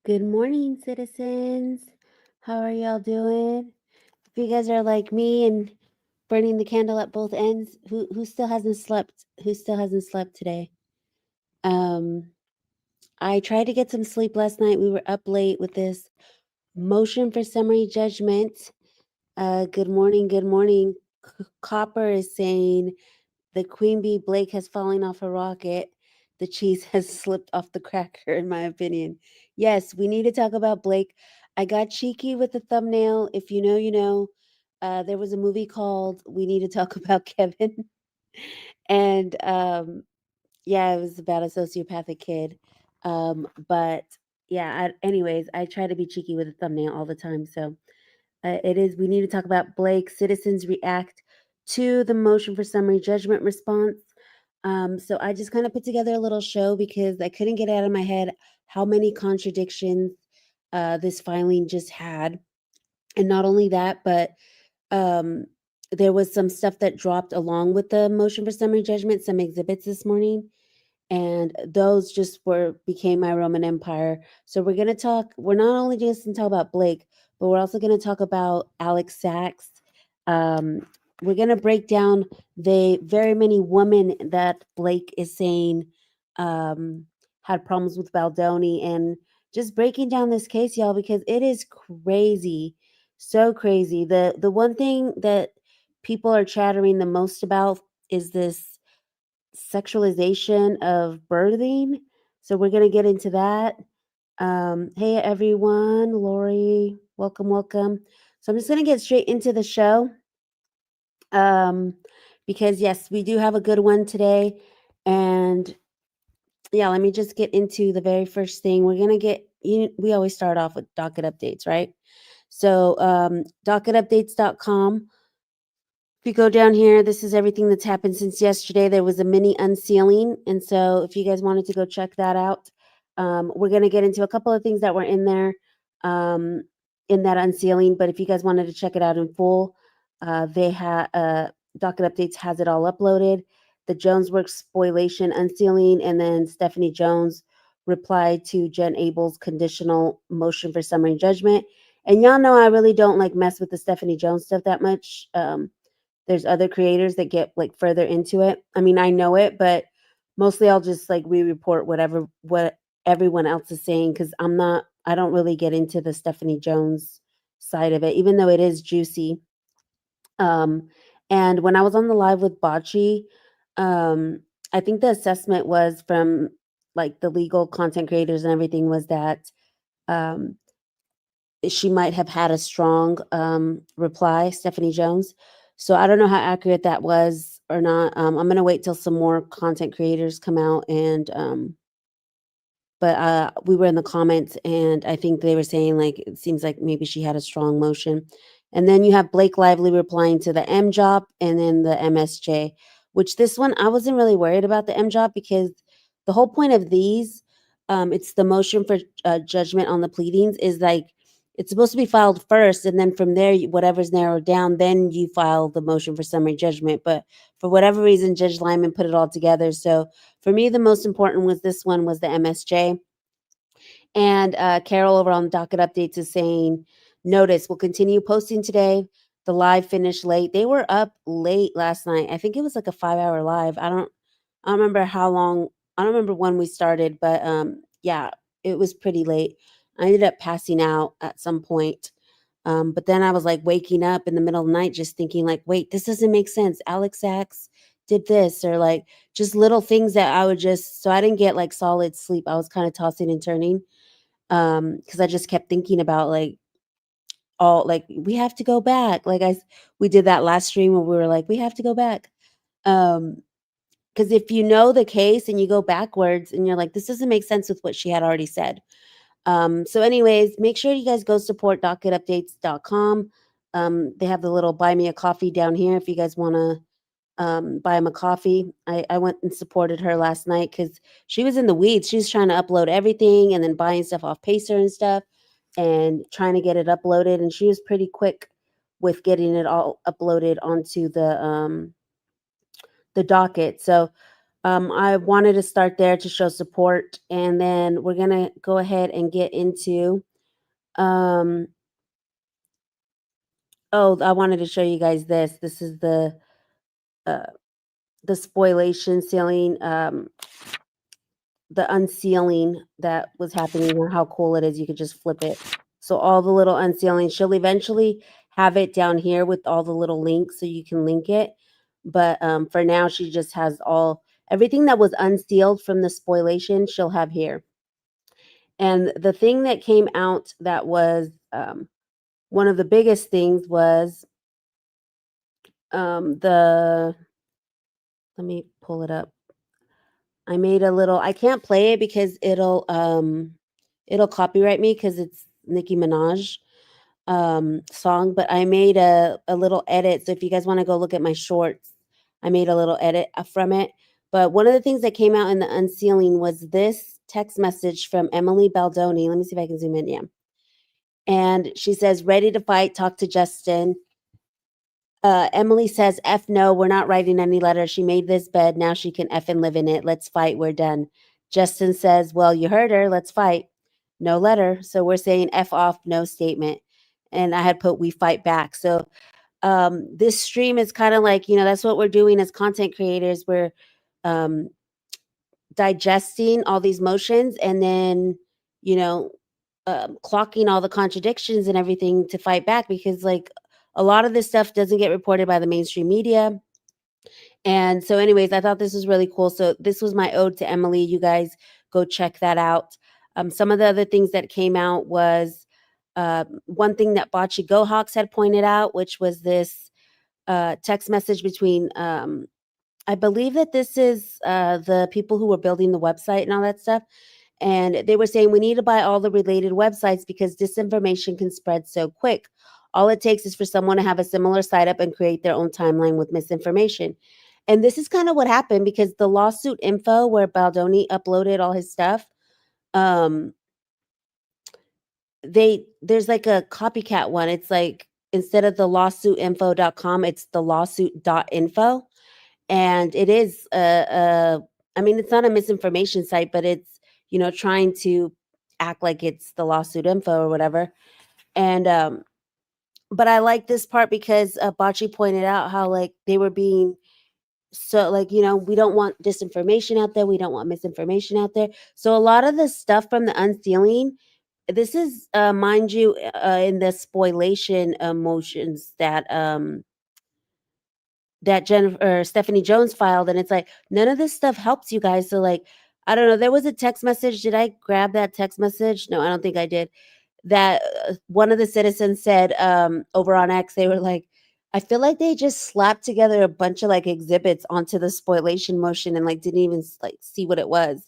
Good morning, citizens. How are y'all doing? If you guys are like me and burning the candle at both ends, who still hasn't slept? Who still hasn't slept today? Um, I tried to get some sleep last night. We were up late with this motion for summary judgment. Good morning. Good morning. Copper is saying the queen bee Blake has fallen off a rocket. The cheese has slipped off the cracker, in my opinion. Yes, we need to talk about Blake. I got cheeky with the thumbnail. If you know, you know. There was a movie called We Need to Talk About Kevin. And yeah, it was about a sociopathic kid. But yeah, anyways, I try to be cheeky with the thumbnail all the time. So it is, we need to talk about Blake. Citizens react to the motion for summary judgment response. So I just kind of put together a little show because I couldn't get out of my head how many contradictions this filing just had. And not only that, but um, there was some stuff that dropped along with the motion for summary judgment, some exhibits this morning, and those just became my Roman Empire. So we're not only just going to talk about Blake, but we're also going to talk about Alex Sachs. Um, we're going to break down the very many women that Blake is saying had problems with Baldoni, and just breaking down this case, y'all, because it is crazy, so crazy. The one thing that people are chattering the most about is this sexualization of birthing. So we're gonna get into that. Hey everyone, Lori, welcome, welcome. So I'm just gonna get straight into the show. Um, because yes, we do have a good one today. And yeah, let me just get into the very first thing. We always start off with docket updates, right? So docketupdates.com. If you go down here, this is everything that's happened since yesterday. There was a mini unsealing. And so if you guys wanted to go check that out, we're going to get into a couple of things that were in there um, in that unsealing. But if you guys wanted to check it out in full, Docket Updates has it all uploaded. The Jones Works spoliation unsealing, and then Stephanie Jones replied to Jen Abel's conditional motion for summary judgment. And y'all know I really don't like mess with the Stephanie Jones stuff that much. There's other creators that get like further into it. I mean, I know it, but mostly I'll just like re-report what everyone else is saying because I don't really get into the Stephanie Jones side of it, even though it is juicy. Um, and when I was on the live with Bocce, um, I think the assessment was from like the legal content creators and everything was that um, she might have had a strong reply, Stephanie Jones. So I don't know how accurate that was or not. I'm gonna wait till some more content creators come out and but we were in the comments and I think they were saying like it seems like maybe she had a strong motion. And then you have Blake Lively replying to the MJOP and then the MSJ, which this one I wasn't really worried about the MJOP because the whole point of these, it's the motion for judgment on the pleadings is like it's supposed to be filed first, and then from there, whatever's narrowed down, then you file the motion for summary judgment. But for whatever reason, Judge Lyman put it all together. So for me, the most important was this one was the MSJ. And Carol over on Docket Updates is saying, notice, we'll continue posting today. The live finished late. They were up late last night. I think it was like a 5-hour live. I don't remember how long. I don't remember when we started, but yeah, it was pretty late. I ended up passing out at some point. But then I was like waking up in the middle of the night just thinking like, wait, this doesn't make sense. Alex Sachs did this or like just little things that I would just so I didn't get like solid sleep. I was kind of tossing and turning because I just kept thinking about like all like we have to go back. We did that last stream where we were like, we have to go back. Um because if you know the case and you go backwards and you're like, this doesn't make sense with what she had already said. So anyways, make sure you guys go support docketupdates.com. They have the little buy me a coffee down here if you guys want to buy him a coffee. I went and supported her last night because she was in the weeds. She was trying to upload everything and then buying stuff off Pacer and stuff and trying to get it uploaded. And she was pretty quick with getting it all uploaded onto the docket. So I wanted to start there to show support, and then we're gonna go ahead and get into. Um, oh, I wanted to show you guys this. This is uh, the spoliation sealing, the unsealing that was happening, and how cool it is. You could just flip it. So all the little unsealing, she'll eventually have it down here with all the little links so you can link it. But for now, she just has everything that was unsealed from the spoliation, she'll have here. And the thing that came out that was one of the biggest things was the let me pull it up. I made a little I can't play it because it'll copyright me because it's Nicki Minaj song, but I made a little edit. So if you guys want to go look at my shorts, I made a little edit from it. But one of the things that came out in the unsealing was this text message from Emily Baldoni. Let me see if I can zoom in. Yeah. And she says, ready to fight, talk to Justin. Emily says, F no, we're not writing any letter. She made this bed. Now she can F and live in it. Let's fight. We're done. Justin says, well, you heard her. Let's fight. No letter. So we're saying F off, no statement. And I had put, we fight back. So this stream is kind of like, that's what we're doing as content creators. We're um, digesting all these motions and then, you know, clocking all the contradictions and everything to fight back because, like, a lot of this stuff doesn't get reported by the mainstream media. And so, anyways, I thought this was really cool. So, this was my ode to Emily. You guys go check that out. Some of the other things that came out was one thing that Bocce Gohawks had pointed out, which was this text message between I believe that this is the people who were building the website and all that stuff. And they were saying we need to buy all the related websites because disinformation can spread so quick. All it takes is for someone to have a similar site up and create their own timeline with misinformation. And this is kind of what happened because the lawsuit info where Baldoni uploaded all his stuff, um, there's like a copycat one. It's like instead of the lawsuitinfo.com, it's the lawsuit.info. And it is I mean, it's not a misinformation site, but it's, trying to act like it's the lawsuit info or whatever. And but I like this part because Bocce pointed out how, like, they were being so, like, we don't want disinformation out there, we don't want misinformation out there. So a lot of the stuff from the unsealing, this is mind you, in the spoliation motions that Jennifer or Stephanie Jones filed, and it's like, none of this stuff helps you guys. So, like, I don't know. There was a text message. Did I grab that text message? No, I don't think I did. That one of the citizens said over on X, they were like, I feel like they just slapped together a bunch of like exhibits onto the spoliation motion and like didn't even like see what it was.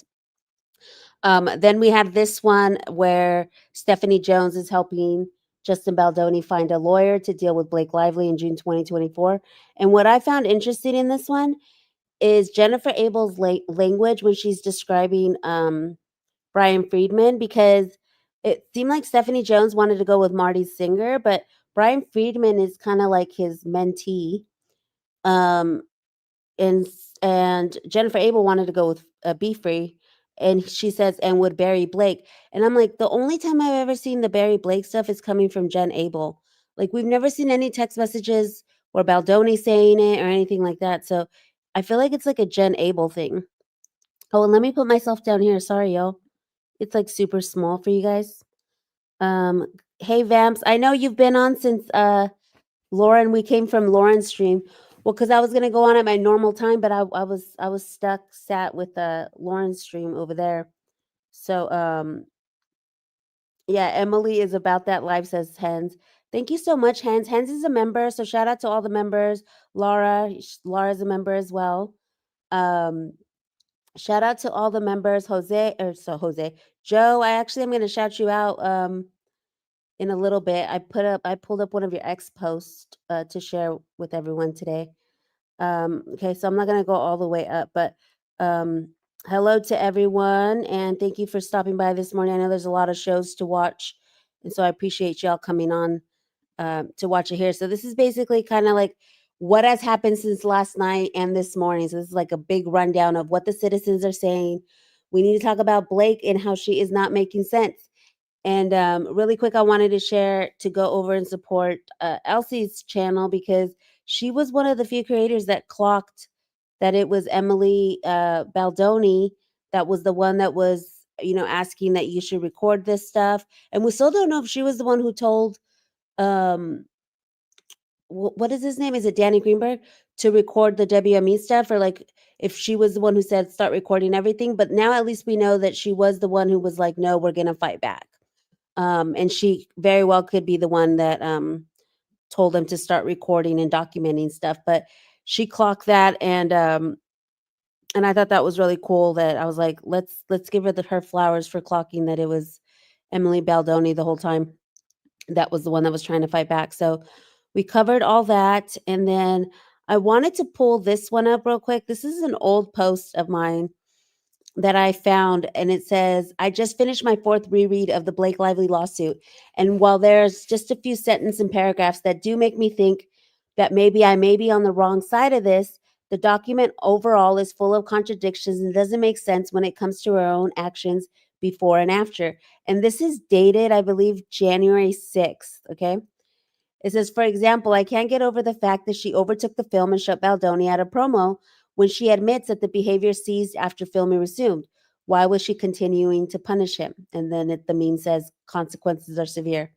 Then we had this one where Stephanie Jones is helping Justin Baldoni find a lawyer to deal with Blake Lively in June 2024. And what I found interesting in this one is Jennifer Abel's language when she's describing Brian Friedman, because it seemed like Stephanie Jones wanted to go with Marty Singer, but Brian Friedman is kind of like his mentee. Um, and Jennifer Abel wanted to go with Be Free, and she says, and would Barry Blake. And I'm like, the only time I've ever seen the Barry Blake stuff is coming from Jen Abel. Like, we've never seen any text messages or Baldoni saying it or anything like that. So I feel like it's like a Jen Abel thing. Oh, and let me put myself down here. Sorry, y'all. It's like super small for you guys. Hey Vamps, I know you've been on since Lauren, we came from Lauren's stream. Well, because I was gonna go on at my normal time, but I was sat with Lauren's stream over there. So yeah, Emily is about that live, says Hens. Thank you so much, Hens. Hens is a member, so shout out to all the members. Laura's a member as well. Shout out to all the members. Jose. Joe, I actually am gonna shout you out in a little bit. I pulled up one of your X posts to share with everyone today. Okay, so I'm not gonna go all the way up, but hello to everyone, and thank you for stopping by this morning. I know there's a lot of shows to watch, and so I appreciate y'all coming on to watch it here. So this is basically kind of like what has happened since last night and this morning. So this is like a big rundown of what the citizens are saying. We need to talk about Blake and how she is not making sense. And really quick, I wanted to share to go over and support Elsie's channel because she was one of the few creators that clocked that it was Emily Baldoni that was the one that was, asking that you should record this stuff. And we still don't know if she was the one who told, um, what is his name? Is it Danny Greenberg to record the WME stuff, or like if she was the one who said start recording everything. But now at least we know that she was the one who was like, no, we're gonna fight back. And she very well could be the one that told them to start recording and documenting stuff. But she clocked that, and I thought that was really cool. That I was like, let's give her flowers for clocking that it was Emily Baldoni the whole time. That was the one that was trying to fight back. So we covered all that, and then I wanted to pull this one up real quick. This is an old post of mine that I found, and it says, I just finished my fourth reread of the Blake Lively lawsuit. And while there's just a few sentences and paragraphs that do make me think that maybe I may be on the wrong side of this, the document overall is full of contradictions and doesn't make sense when it comes to her own actions before and after. And this is dated, I believe, January 6th. Okay. It says, for example, I can't get over the fact that she overtook the film and shut Baldoni at a promo when she admits that the behavior ceased after filming resumed. Why was she continuing to punish him? And then the meme says, consequences are severe.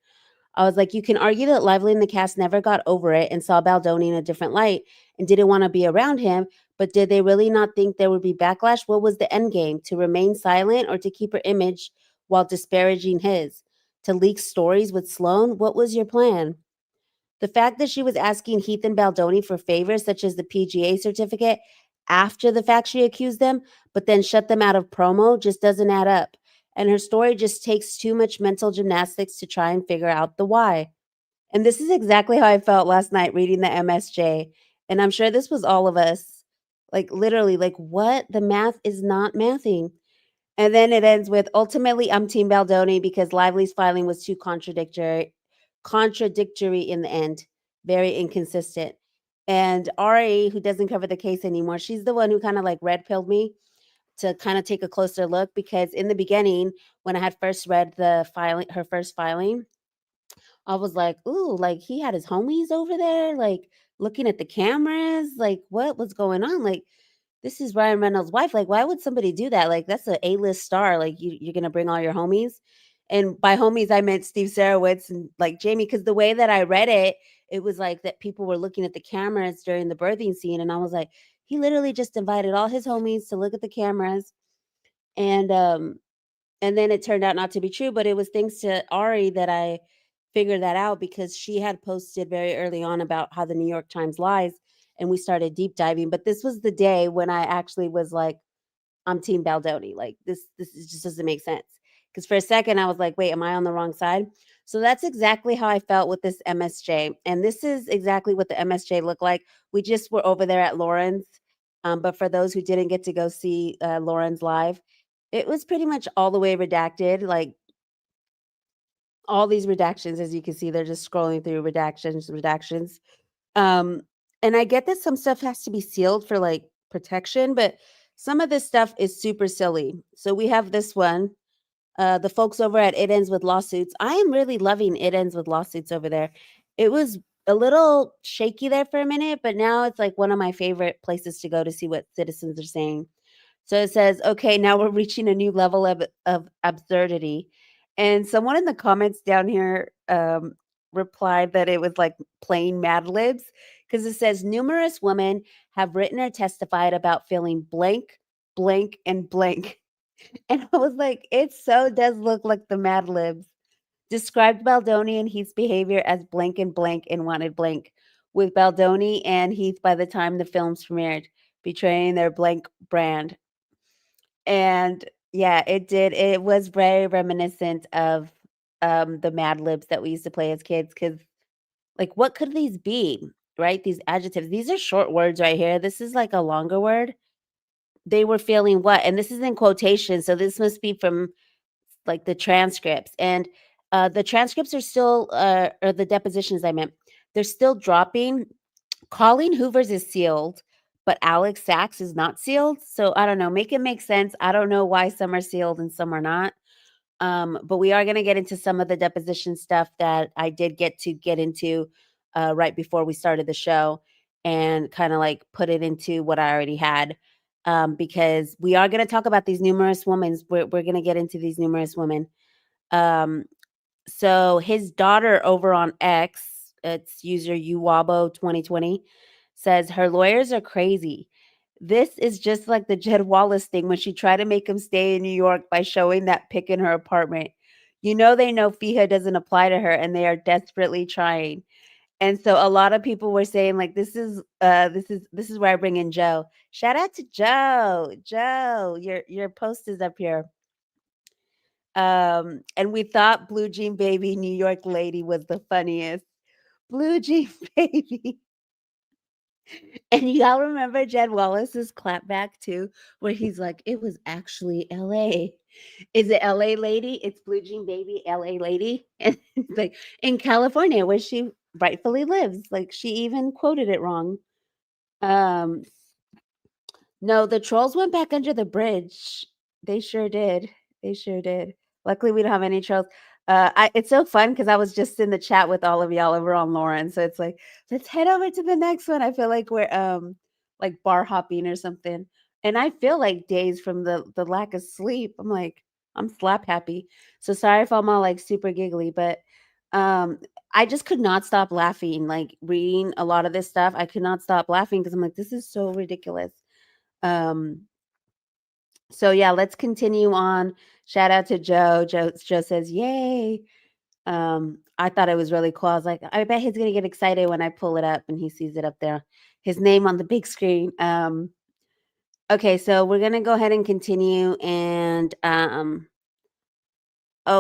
I was like, you can argue that Lively and the cast never got over it and saw Baldoni in a different light and didn't want to be around him, but did they really not think there would be backlash? What was the end game? To remain silent or to keep her image while disparaging his? To leak stories with Sloan? What was your plan? The fact that she was asking Heath and Baldoni for favors, such as the PGA certificate, after the fact she accused them, but then shut them out of promo, just doesn't add up. And her story just takes too much mental gymnastics to try and figure out the why. And this is exactly how I felt last night reading the MSJ. And I'm sure this was all of us. Like, literally, like, what? The math is not mathing. And then it ends with, ultimately, I'm Team Baldoni because Lively's filing was too contradictory in the end, very inconsistent. And Ari, who doesn't cover the case anymore, she's the one who kind of like red pilled me to kind of take a closer look, because in the beginning, when I had first read the filing, her first filing, I was like, ooh, like he had his homies over there, like looking at the cameras, like what was going on? Like, this is Ryan Reynolds' wife. Like, why would somebody do that? Like, that's an A-list star. Like, you're gonna bring all your homies. And by homies, I meant Steve Sarowitz and like Jamie, because the way that I read it, it was like that people were looking at the cameras during the birthing scene. And I was like, he literally just invited all his homies to look at the cameras. And and then it turned out not to be true, but it was thanks to Ari that I figured that out, because she had posted very early on about how the New York Times lies, and we started deep diving. But this was the day when I actually was like, I'm Team Baldoni. Like, just doesn't make sense. Because for a second I was like, wait, am I on the wrong side? So that's exactly how I felt with this MSJ. And this is exactly what the MSJ looked like. We just were over there at Lauren's. But for those who didn't get to go see Lauren's live, it was pretty much all the way redacted. Like, all these redactions, as you can see, they're just scrolling through redactions. Um, and I get that some stuff has to be sealed for like protection, but some of this stuff is super silly. So we have this one, the folks over at It Ends with Lawsuits. I am really loving It Ends with Lawsuits over there. It was a little shaky there for a minute, but now it's like one of my favorite places to go to see what citizens are saying. So it says, okay, now we're reaching a new level of absurdity. And someone in the comments down here replied that it was like plain Mad Libs, because it says numerous women have written or testified about feeling blank, blank, and blank. And I was like, it so does look like the Mad Libs. Described Baldoni and Heath's behavior as blank and blank and wanted blank, with Baldoni and Heath by the time the films premiered, betraying their blank brand. And yeah, it did. It was very reminiscent of the Mad Libs that we used to play as kids. Because, like, what could these be, right? These adjectives. These are short words right here. This is like a longer word. They were feeling what? And this is in quotation, so this must be from like the transcripts. And the transcripts are still or the depositions I meant, they're still dropping. Colleen Hoover's is sealed, but Alex Sachs is not sealed. So I don't know. Make it make sense. I don't know why some are sealed and some are not. But we are going to get into some of the deposition stuff that I did get into right before we started the show, and kind of like put it into what I already had. Because we are going to talk about these numerous women. We're going to get into these numerous women. Um, so his daughter over on X, it's user uwabo 2020, says her lawyers are crazy. This is just like the Jed Wallace thing when she tried to make him stay in New York by showing that pic in her apartment. You know they know FIHA doesn't apply to her and they are desperately trying. And so a lot of people were saying like this is where I bring in Joe. Shout out to Joe. Joe, your post is up here. And we thought Blue Jean Baby New York Lady was the funniest. Blue Jean Baby. And y'all remember Jed Wallace's clapback too, where he's like, it was actually LA. Is it LA lady? It's Blue Jean Baby, LA lady. And it's like in California, where she rightfully lives. Like she even quoted it wrong. Um, no, the trolls went back under the bridge. They sure did. They sure did. Luckily, we don't have any trolls. It's so fun because I was just in the chat with all of y'all over on Lauren. So it's like, let's head over to the next one. I feel like we're like bar hopping or something. And I feel like days from the lack of sleep. I'm like, I'm slap happy. So sorry if I'm all like super giggly, but um I just could not stop laughing. Like reading a lot of this stuff, I could not stop laughing because I'm like, this is so ridiculous. Um, so yeah, let's continue on. Shout out to Joe. Joe says, "Yay!" I thought it was really cool. I was like, I bet he's gonna get excited when I pull it up and he sees it up there, his name on the big screen. Okay, so we're gonna go ahead and continue. And oh,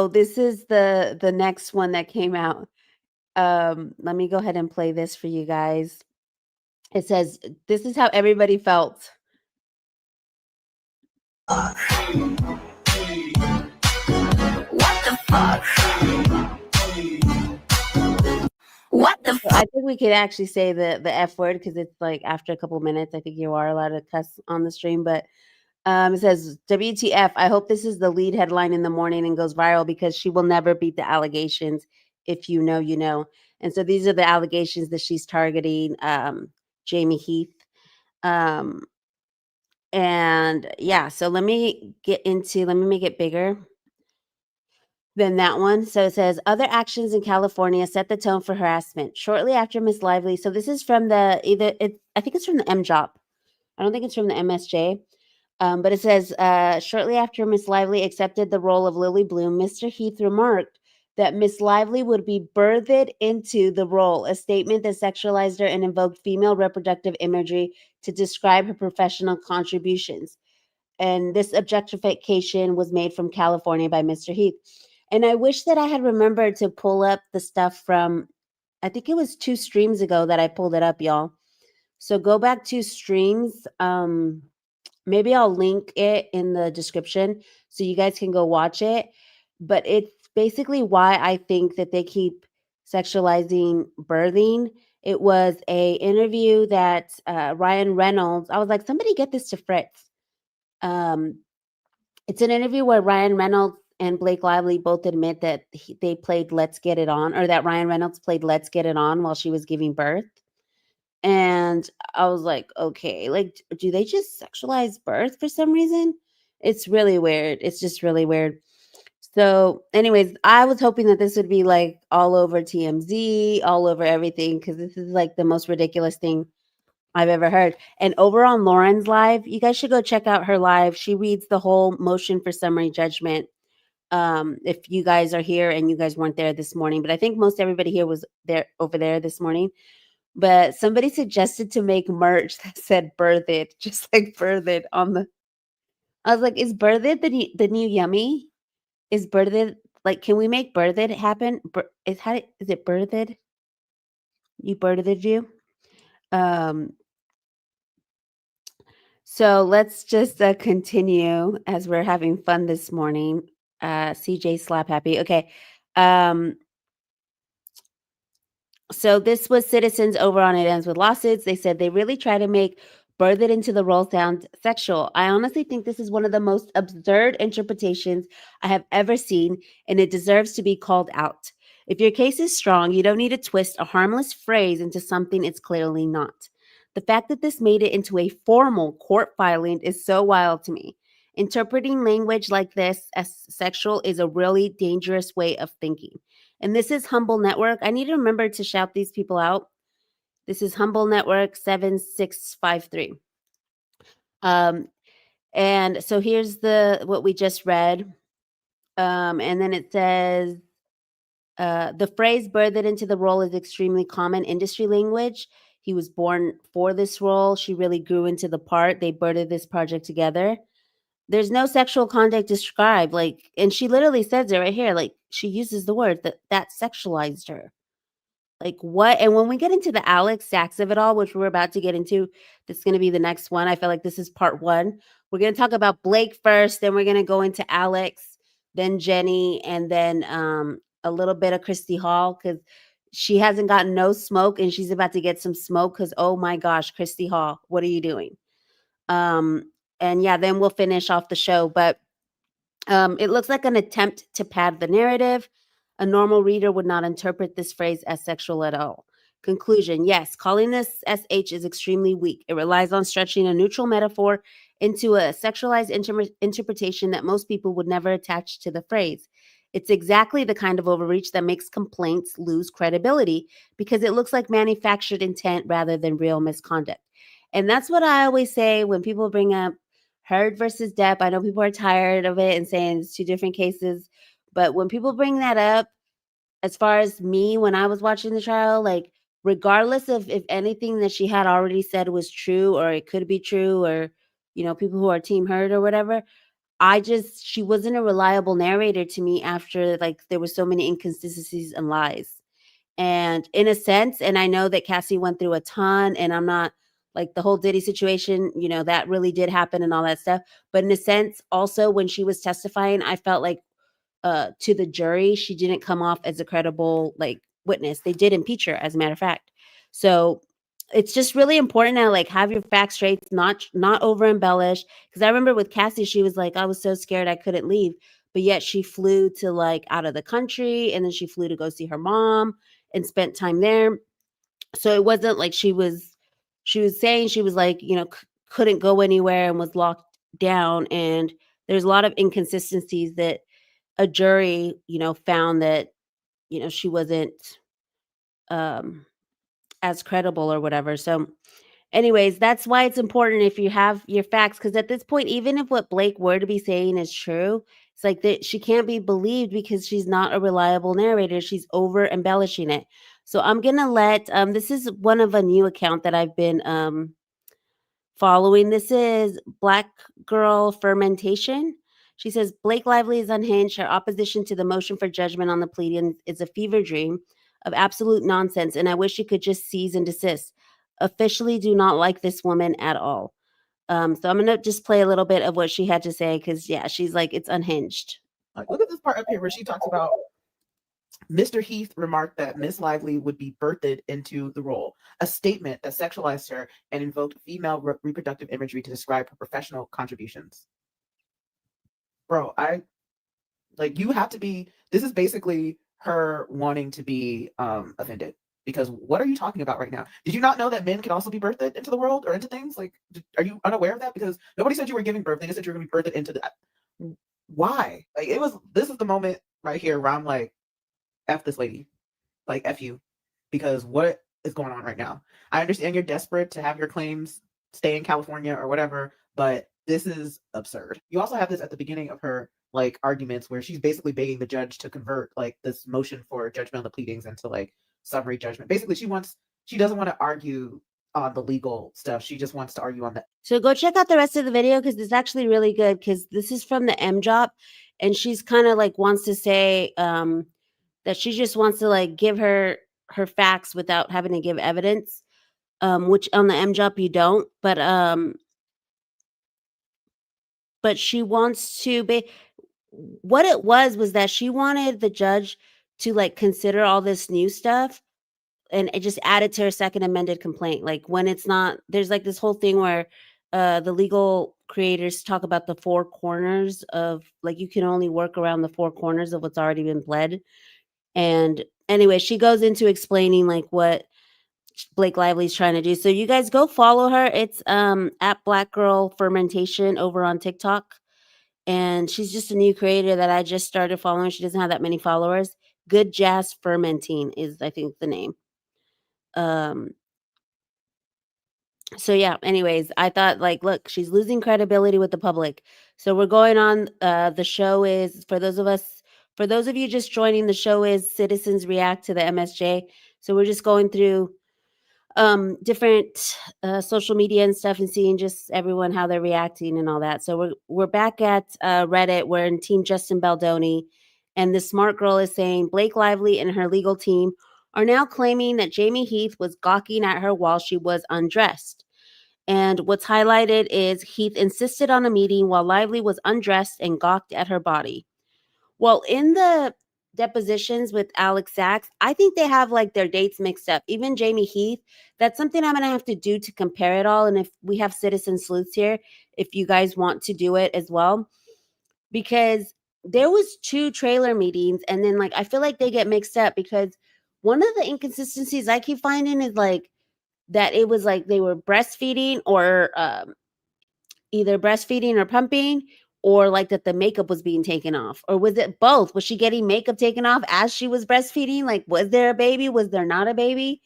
this is the next one that came out. Let me go ahead and play this for you guys. It says, "This is how everybody felt." What the fuck? What the fuck? I think we could actually say the F word because it's like after a couple minutes, I think you are allowed to cuss on the stream. But it says, WTF, I hope this is the lead headline in the morning and goes viral because she will never beat the allegations. If you know, you know. And so these are the allegations that she's targeting Jamie Heath. And yeah, so let me make it bigger than that one. So it says other actions in California set the tone for harassment. Shortly after Miss Lively, so this is from I think it's from the MJOP. I don't think it's from the MSJ. But it says shortly after Miss Lively accepted the role of Lily Bloom, Mr. Heath remarked that Miss Lively would be birthed into the role, a statement that sexualized her and invoked female reproductive imagery to describe her professional contributions. And this objectification was made from California by Mr. Heath. And I wish that I had remembered to pull up the stuff from, I think it was 2 streams ago that I pulled it up, y'all. So go back 2 streams. Maybe I'll link it in the description so you guys can go watch it. But it's basically why I think that they keep sexualizing birthing. It was a interview that Ryan Reynolds, I was like, somebody get this to Fritz. It's an interview where Ryan Reynolds and Blake Lively both admit that they played Let's Get It On, or that Ryan Reynolds played Let's Get It On while she was giving birth. And I was like, okay, like, do they just sexualize birth for some reason? It's really weird. It's just really weird. So, anyways, I was hoping that this would be like all over TMZ, all over everything, because this is like the most ridiculous thing I've ever heard. And over on Lauren's live, you guys should go check out her live. She reads the whole motion for summary judgment. If you guys are here and you guys weren't there this morning, but I think most everybody here was there over there this morning. But somebody suggested to make merch that said "birth it," just like "birth it" on the. I was like, "Is birth it the new yummy? Is birth it like? Can we make birth it happen? Is it birth it? You birthed it, you?" Um, So let's just continue as we're having fun this morning. CJ Slap Happy. Okay. Um, So this was citizens over on It Ends with Lawsuits. They said they really try to make birth it into the role sound sexual. I honestly think this is one of the most absurd interpretations I have ever seen, and it deserves to be called out. If your case is strong, you don't need to twist a harmless phrase into something it's clearly not. The fact that this made it into a formal court filing is so wild to me. Interpreting language like this as sexual is a really dangerous way of thinking. And this is Humble Network. I need to remember to shout these people out. This is Humble Network 7653. Um, and so here's the what we just read. And then it says the phrase birthed into the role is extremely common industry language. He was born for this role. She really grew into the part. They birthed this project together. There's no sexual conduct described. Like, and she literally says it right here. Like, she uses the word that sexualized her. Like, what? And when we get into the Alex Sachs of it all, which we're about to get into, that's going to be the next one. I feel like this is part one. We're going to talk about Blake first, then we're going to go into Alex, then Jenny, and then a little bit of Christy Hall because she hasn't gotten no smoke and she's about to get some smoke because, oh my gosh, Christy Hall, what are you doing? And yeah, then we'll finish off the show. But it looks like an attempt to pad the narrative. A normal reader would not interpret this phrase as sexual at all. Conclusion: yes, calling this SH is extremely weak. It relies on stretching a neutral metaphor into a sexualized interpretation that most people would never attach to the phrase. It's exactly the kind of overreach that makes complaints lose credibility because it looks like manufactured intent rather than real misconduct. And that's what I always say when people bring up Heard versus Depp. I know people are tired of it and saying it's two different cases, but when people bring that up, as far as me, when I was watching the trial, like regardless of if anything that she had already said was true or it could be true, or people who are team Heard or whatever, she wasn't a reliable narrator to me after like there were so many inconsistencies and lies. And in a sense, and I know that Cassie went through a ton, and I'm not like the whole Diddy situation, that really did happen and all that stuff. But in a sense, also when she was testifying, I felt like to the jury, she didn't come off as a credible like witness. They did impeach her, as a matter of fact. So it's just really important to like have your facts straight, not over embellish. Because I remember with Cassie, she was like, I was so scared I couldn't leave, but yet she flew to like out of the country, and then she flew to go see her mom and spent time there. So it wasn't like she was saying she was like couldn't go anywhere and was locked down, and there's a lot of inconsistencies that a jury found that she wasn't um as credible or whatever. So anyways, that's why it's important if you have your facts, because at this point, even if what Blake were to be saying is true, it's like that she can't be believed because she's not a reliable narrator. She's over embellishing it. So I'm gonna let this is one of a new account that I've been following. This is Black Girl Fermentation. She says Blake Lively is unhinged. Her opposition to the motion for judgment on the pleading is a fever dream of absolute nonsense, and I wish she could just cease and desist. Officially do not like this woman at all. So I'm gonna just play a little bit of what she had to say because yeah, she's like, it's unhinged. Like, look at this part up here where she talks about Mr. Heath remarked that Miss Lively would be birthed into the role, a statement that sexualized her and invoked female reproductive imagery to describe her professional contributions. Bro, you have to be, this is basically her wanting to be offended. Because what are you talking about right now? Did you not know that men can also be birthed into the world or into things? Like, are you unaware of that? Because nobody said you were giving birth. They said you were going to be birthed into that. Why? Like, this is the moment right here where I'm like, F this lady. Like, F you. Because what is going on right now? I understand you're desperate to have your claims stay in California or whatever, but this is absurd. You also have this at the beginning of her like arguments where she's basically begging the judge to convert like this motion for judgment on the pleadings into like summary judgment. Basically, she doesn't want to argue on the legal stuff. She just wants to argue on that. So go check out the rest of the video because it's actually really good, because this is from the MJOP, and she's kind of like wants to say that she just wants to like give her facts without having to give evidence, which on the MJOP you don't. But she wants to be. What it was that she wanted the judge to like consider all this new stuff and it just added to her second amended complaint. Like when it's not, there's like this whole thing where the legal creators talk about the four corners of, like, you can only work around the four corners of what's already been pled. And anyway, she goes into explaining like what Blake Lively's trying to do. So you guys go follow her. It's at Black Girl Fermentation over on TikTok. And she's just a new creator that I just started following. She doesn't have that many followers. Good Jazz Fermenting is, I think, the name. Um so yeah, anyways, I thought, like, look, she's losing credibility with the public. So we're going on, the show is, for those of you just joining, the show is Citizens React to the MSJ. So we're just going through different social media and stuff and seeing just everyone how they're reacting and all that. So we're back at Reddit. We're in Team Justin Baldoni, and the smart girl is saying Blake Lively and her legal team are now claiming that Jamie Heath was gawking at her while she was undressed. And what's highlighted is Heath insisted on a meeting while Lively was undressed and gawked at her body. Well, in the depositions with Alex Sachs, I think they have like their dates mixed up. Even Jamie Heath, that's something I'm going to have to do to compare it all. And if we have citizen sleuths here, if you guys want to do it as well, because there was two trailer meetings, and then like I feel like they get mixed up because one of the inconsistencies I keep finding is like that it was like they were breastfeeding or either breastfeeding or pumping, or like that the makeup was being taken off, or was it both? Was she getting makeup taken off as she was breastfeeding? Like, was there a baby? Was there not a baby?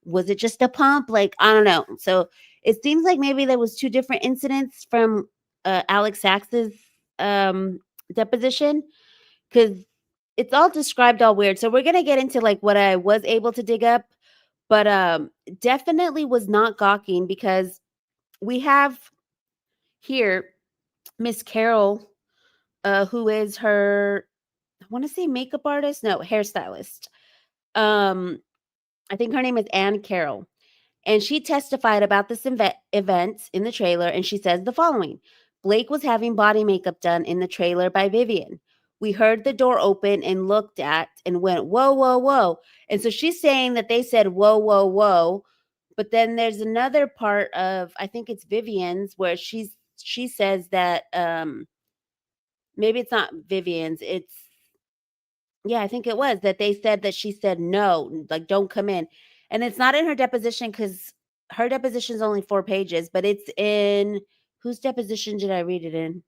Was it just a pump? Like, I don't know. So it seems like maybe there was two different incidents from Alex Sachs's deposition, because it's all described all weird. So we're gonna get into like what I was able to dig up, but definitely was not gawking, because we have here Miss Carol, who is her, I want to say makeup artist, no, hairstylist. Um, I think her name is Ann Carroll. And she testified about this event in the trailer, and she says the following: Blake was having body makeup done in the trailer by Vivian. We heard the door open and looked at and went, whoa, whoa, whoa. And so she's saying that they said, whoa, whoa, whoa. But then there's another part of, I think it's Vivian's, where she says that maybe it's not Vivian's, it's, yeah, I think it was that they said that she said no, like don't come in. And it's not in her deposition because her deposition is only 4 pages, but it's in, whose deposition did I read it in?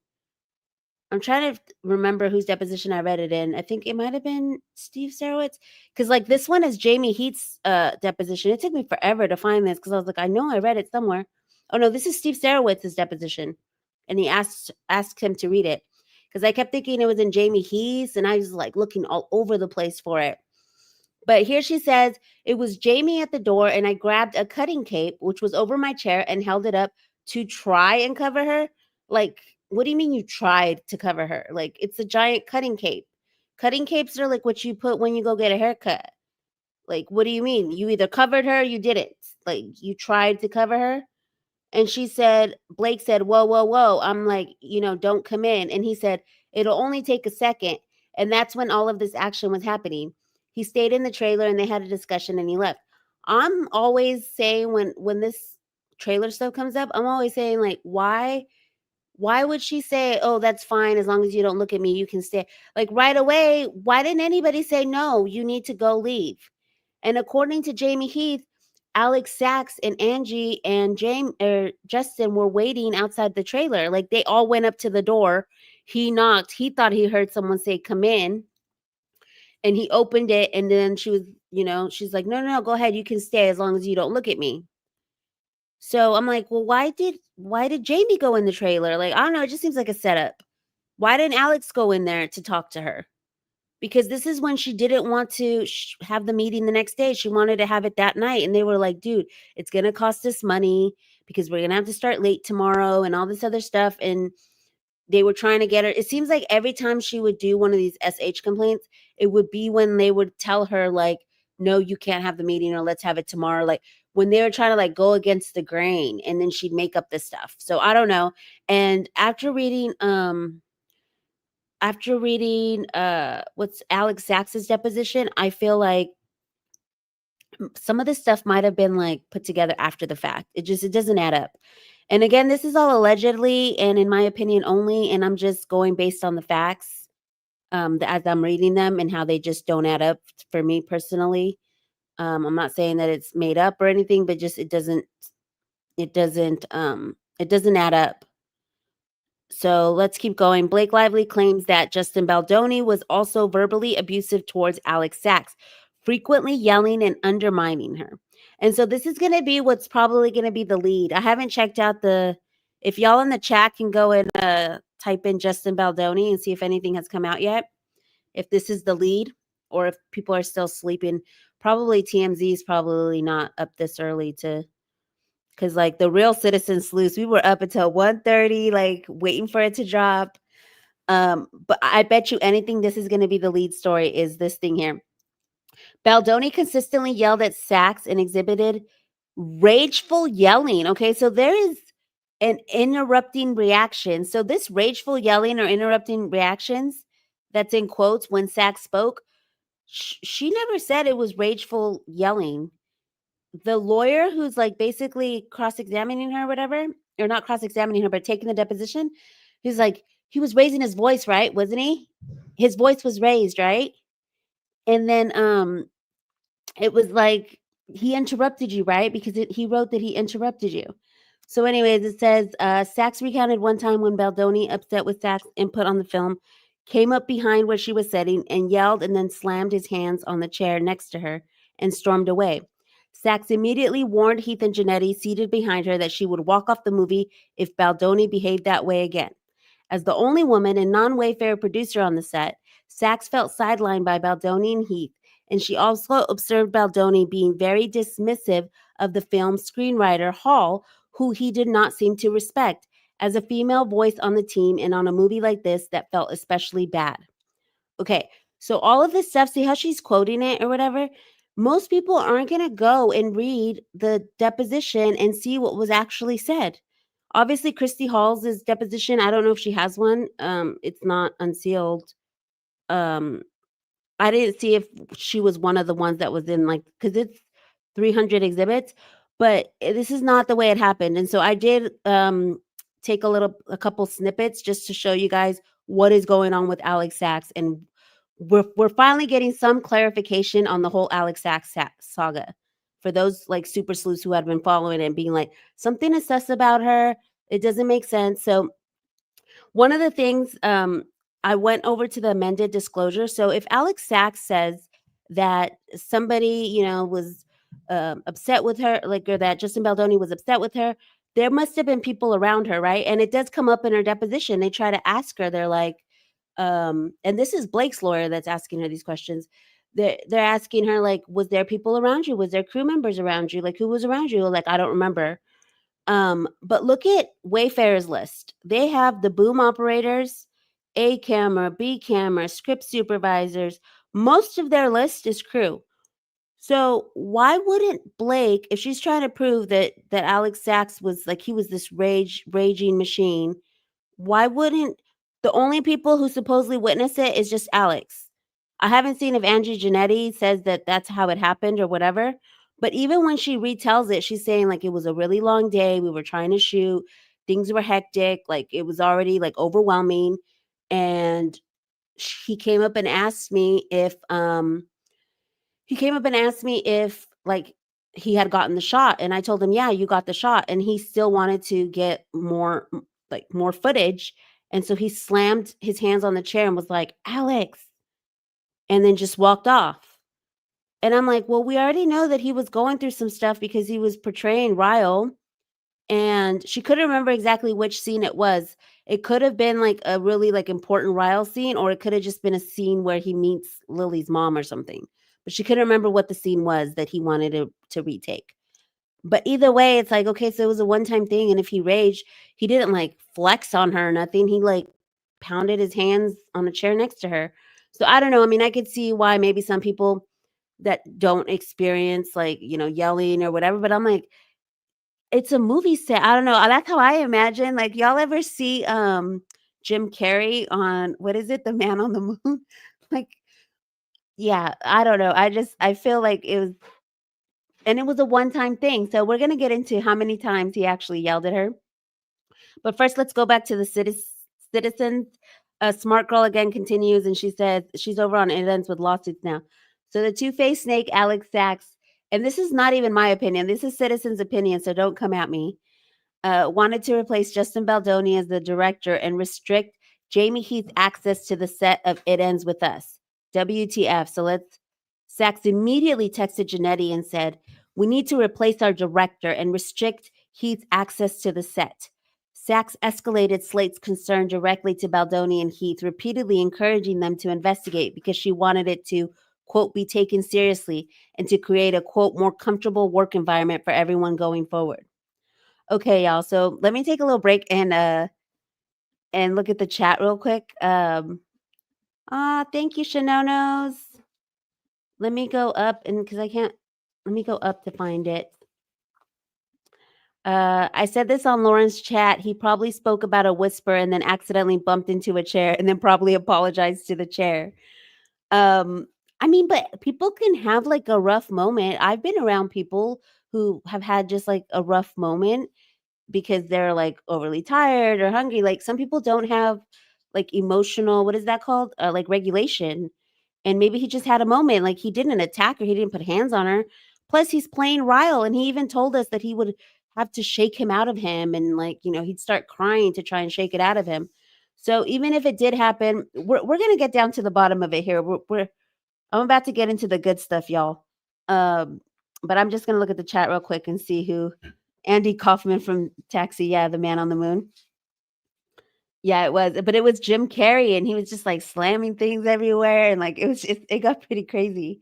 I'm trying to remember whose deposition I read it in. I think it might have been Steve Sarowitz, because like this one is Jamie Heath's deposition. It took me forever to find this because I was like, I know I read it somewhere. Oh no, this is Steve Sarowitz's deposition, and he asked him to read it, because I kept thinking it was in Jamie Heath's, and I was like looking all over the place for it. But here she says, it was Jamie at the door, and I grabbed a cutting cape, which was over my chair, and held it up to try and cover her. Like, what do you mean you tried to cover her? Like, it's a giant cutting cape. Cutting capes are like what you put when you go get a haircut. Like, what do you mean? You either covered her or you didn't. Like, you tried to cover her. And she said, Blake said, whoa, whoa, whoa. I'm like, don't come in. And he said, it'll only take a second. And that's when all of this action was happening. He stayed in the trailer and they had a discussion and he left. I'm always saying when this trailer stuff comes up, I'm always saying, like, why would she say, oh, that's fine, as long as you don't look at me, you can stay? Like right away, why didn't anybody say, no, you need to go leave? And according to Jamie Heath, Alex Sachs and Angie and Justin were waiting outside the trailer. Like they all went up to the door. He knocked. He thought he heard someone say, come in. And he opened it. And then she was, she's like, no, no, no, go ahead. You can stay as long as you don't look at me. So I'm like, well, why did Jamie go in the trailer? Like, I don't know. It just seems like a setup. Why didn't Alex go in there to talk to her? Because this is when she didn't want to have the meeting the next day. She wanted to have it that night. And they were like, dude, it's going to cost us money because we're going to have to start late tomorrow and all this other stuff. And they were trying to get her. It seems like every time she would do one of these SH complaints, it would be when they would tell her, like, no, you can't have the meeting, or let's have it tomorrow. Like when they were trying to like go against the grain, and then she'd make up this stuff. So I don't know. And after reading what's Alex Sachs's deposition, I feel like some of this stuff might have been like put together after the fact. It doesn't add up. And again, this is all allegedly and in my opinion only, and I'm just going based on the facts as I'm reading them and how they just don't add up for me personally. I'm not saying that it's made up or anything, but just it doesn't add up. So let's keep going. Blake Lively claims that Justin Baldoni was also verbally abusive towards Alex Sachs, frequently yelling and undermining her. And so this is going to be what's probably going to be the lead. I haven't checked out if y'all in the chat can go and type in Justin Baldoni and see if anything has come out yet. If this is the lead or if people are still sleeping. Probably TMZ is probably not up this early because like the real Citizen Sleuths, we were up until 1:30, like waiting for it to drop. But I bet you anything this is going to be the lead story is this thing here. Baldoni consistently yelled at Sachs and exhibited rageful yelling. Okay, so there is an interrupting reaction. So this rageful yelling or interrupting reactions that's in quotes when Sachs spoke, she never said it was rageful yelling. The lawyer who's like basically cross-examining her or whatever, or not cross-examining her, but taking the deposition, he's like, he was raising his voice, right? Wasn't he? His voice was raised, right? And then it was like he interrupted you, right? Because he wrote that he interrupted you. So anyways, it says Sachs recounted one time when Baldoni, upset with Sachs' input on the film, came up behind where she was sitting and yelled and then slammed his hands on the chair next to her and stormed away. Sachs immediately warned Heath and Janetti, seated behind her, that she would walk off the movie if Baldoni behaved that way again. As the only woman and non-Wayfarer producer on the set, Sachs felt sidelined by Baldoni and Heath, and she also observed Baldoni being very dismissive of the film's screenwriter, Hall, who he did not seem to respect, as a female voice on the team and on a movie like this that felt especially bad. Okay, so all of this stuff, see how she's quoting it or whatever? Most people aren't going to go and read the deposition and see what was actually said. Obviously, Christy Hall's deposition, I don't know if she has one. It's not unsealed. I didn't see if she was one of the ones that was in, like, because it's 300 exhibits, but this is not the way it happened. And so I did take a couple snippets just to show you guys what is going on with Alex Sachs, and we're finally getting some clarification on the whole Alex Sachs saga. For those like super sleuths who had been following it and being like, something is sus about her, it doesn't make sense. So one of the things I went over to the amended disclosure. So if Alex Sachs says that somebody, was upset with her, like, or that Justin Baldoni was upset with her, there must have been people around her, right? And it does come up in her deposition. They try to ask her. They're like, and this is Blake's lawyer that's asking her these questions. They're asking her, like, was there people around you? Was there crew members around you? Like, who was around you? Like, I don't remember. But look at Wayfair's list. They have the boom operators, A camera, B camera, script supervisors. Most of their list is crew. So why wouldn't Blake, if she's trying to prove that Alex Sachs was like, he was this raging machine, why wouldn't the only people who supposedly witness it is just Alex? I haven't seen if Angie Janetti says that that's how it happened or whatever. But even when she retells it, she's saying like it was a really long day. We were trying to shoot. Things were hectic. Like it was already like overwhelming. And he came up and asked me if like he had gotten the shot, and I told him, yeah, you got the shot, and he still wanted to get more footage, and so he slammed his hands on the chair and was like, Alex, and then just walked off. And I'm like, well, we already know that he was going through some stuff because he was portraying Ryle. And she couldn't remember exactly which scene it was. It could have been like a really like important Ryle scene, or it could have just been a scene where he meets Lily's mom or something. But she couldn't remember what the scene was that he wanted to retake. But either way, it's like, okay, so it was a one-time thing. And if he raged, he didn't like flex on her or nothing. He like pounded his hands on a chair next to her. So I don't know. I mean, I could see why maybe some people that don't experience like, yelling or whatever. But I'm like, it's a movie set. I don't know. That's how I imagine. Like, y'all ever see Jim Carrey on, what is it? The Man on the Moon? Like, yeah, I don't know. I feel like it was And it was a one-time thing. So we're going to get into how many times he actually yelled at her. But first, let's go back to the citizens. A smart girl again continues, and she says she's over on It Ends with Lawsuits now. So the two-faced snake, Alex Sachs, and this is not even my opinion. This is citizens' opinion, so don't come at me. Wanted to replace Justin Baldoni as the director and restrict Jamie Heath's access to the set of It Ends with Us. WTF. So Sachs immediately texted Janetti and said, "We need to replace our director and restrict Heath's access to the set." Sachs escalated Slate's concern directly to Baldoni and Heath, repeatedly encouraging them to investigate because she wanted it to, quote, be taken seriously and to create a, quote, more comfortable work environment for everyone going forward. Okay, y'all. So let me take a little break and look at the chat real quick. Thank you, Shanonos. Let me go up and because I can't. Let me go up to find it. I said this on Lauren's chat. He probably spoke about a whisper and then accidentally bumped into a chair and then probably apologized to the chair. I mean, but people can have like a rough moment. I've been around people who have had just like a rough moment because they're like overly tired or hungry. Like some people don't have like emotional, what is that called? Like regulation. And maybe he just had a moment. Like he didn't attack her, he didn't put hands on her. Plus, he's playing Ryle, and he even told us that he would have to shake him out of him, and like he'd start crying to try and shake it out of him. So even if it did happen, we're gonna get down to the bottom of it here. I'm about to get into the good stuff, y'all. But I'm just gonna look at the chat real quick and see who. Andy Kaufman from Taxi, yeah, the man on the moon. Yeah, it was, but it was Jim Carrey, and he was just like slamming things everywhere, and like it got pretty crazy.